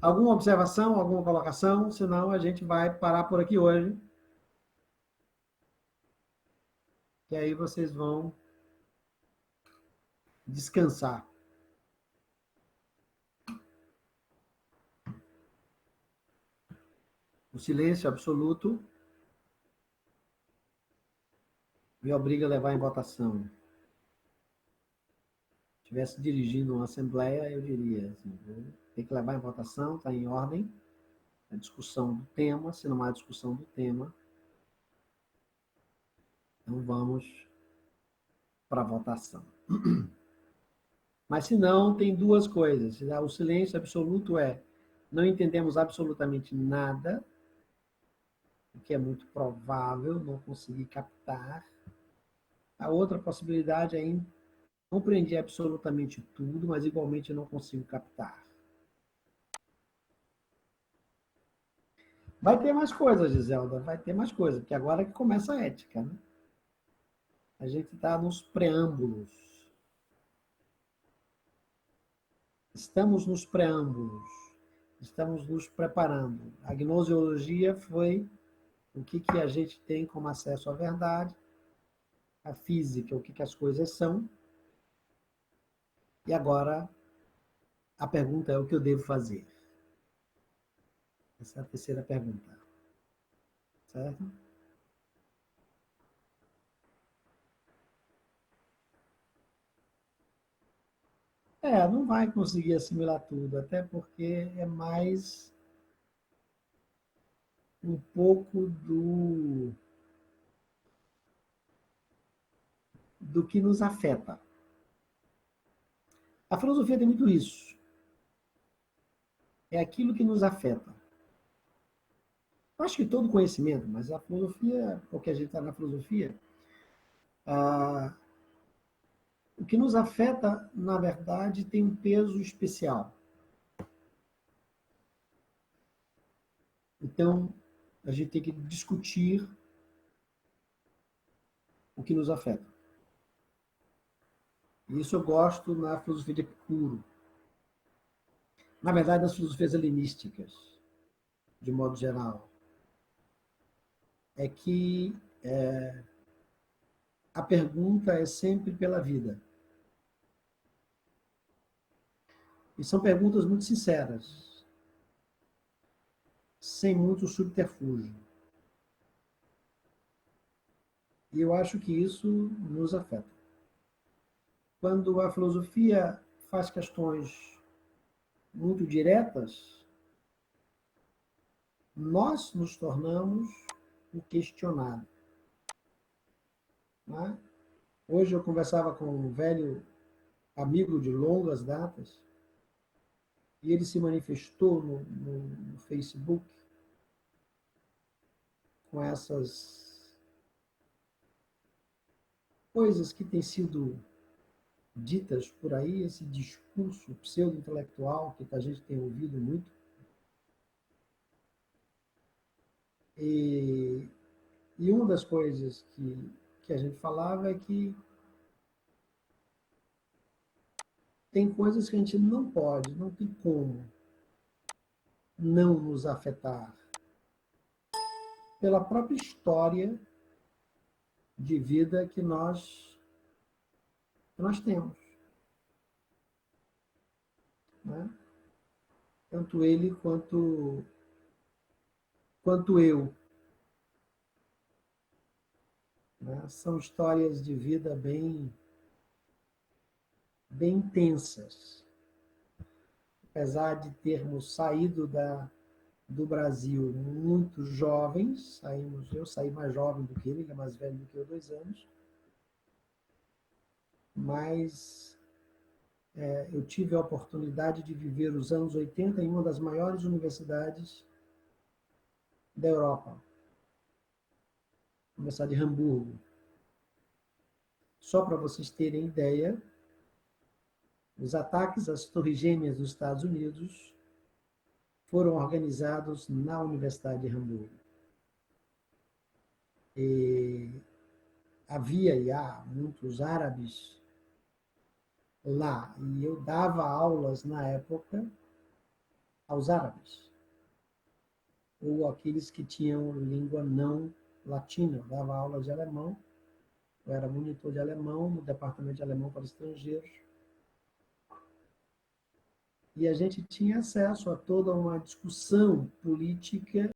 Alguma observação, alguma colocação? Senão a gente vai parar por aqui hoje. E aí vocês vão descansar. O silêncio absoluto me obriga a levar em votação. Se estivesse dirigindo uma assembleia, eu diria assim, tem que levar em votação, está em ordem, a discussão do tema, se não há discussão do tema, então vamos para a votação. Mas se não, tem duas coisas. O silêncio absoluto é não entendemos absolutamente nada, o que é muito provável não conseguir captar. A outra possibilidade é compreender absolutamente tudo, mas igualmente não consigo captar. Vai ter mais coisas, Giselda, vai ter mais coisas, porque agora é que começa a ética, né? A gente está nos preâmbulos. Estamos nos preâmbulos. Estamos nos preparando. A gnoseologia foi o que a gente tem como acesso à verdade, a física, o que as coisas são. E agora a pergunta é o que eu devo fazer. Essa é a terceira pergunta. Certo? Não vai conseguir assimilar tudo, até porque é mais um pouco do que nos afeta. A filosofia tem muito isso. É aquilo que nos afeta. Eu acho que todo conhecimento, mas a filosofia, porque a gente está na filosofia, o que nos afeta, na verdade, tem um peso especial. Então, a gente tem que discutir o que nos afeta. E isso eu gosto na filosofia de Epicuro. Na verdade, nas filosofias helenísticas, de modo geral. É que a pergunta é sempre pela vida. E são perguntas muito sinceras, sem muito subterfúgio. E eu acho que isso nos afeta. Quando a filosofia faz questões muito diretas, nós nos tornamos o questionado. Né? Hoje eu conversava com um velho amigo de longas datas, e ele se manifestou no Facebook com essas coisas que têm sido ditas por aí, esse discurso pseudo-intelectual que a gente tem ouvido muito. E uma das coisas que a gente falava é que tem coisas que a gente não pode, não tem como não nos afetar pela própria história de vida que nós temos. Né? Tanto ele quanto eu. Né? São histórias de vida bem intensas. Apesar de termos saído do Brasil muito jovens, eu saí mais jovem do que ele é mais velho do que eu, 2 anos, mas eu tive a oportunidade de viver os anos 80 em uma das maiores universidades da Europa, a Universidade de Hamburgo. Só para vocês terem ideia, os ataques às Torres Gêmeas dos Estados Unidos foram organizados na Universidade de Hamburgo. E havia e há muitos árabes lá, e eu dava aulas na época aos árabes, ou aqueles que tinham língua não latina. Eu dava aula de alemão, eu era monitor de alemão no departamento de alemão para estrangeiros, e a gente tinha acesso a toda uma discussão política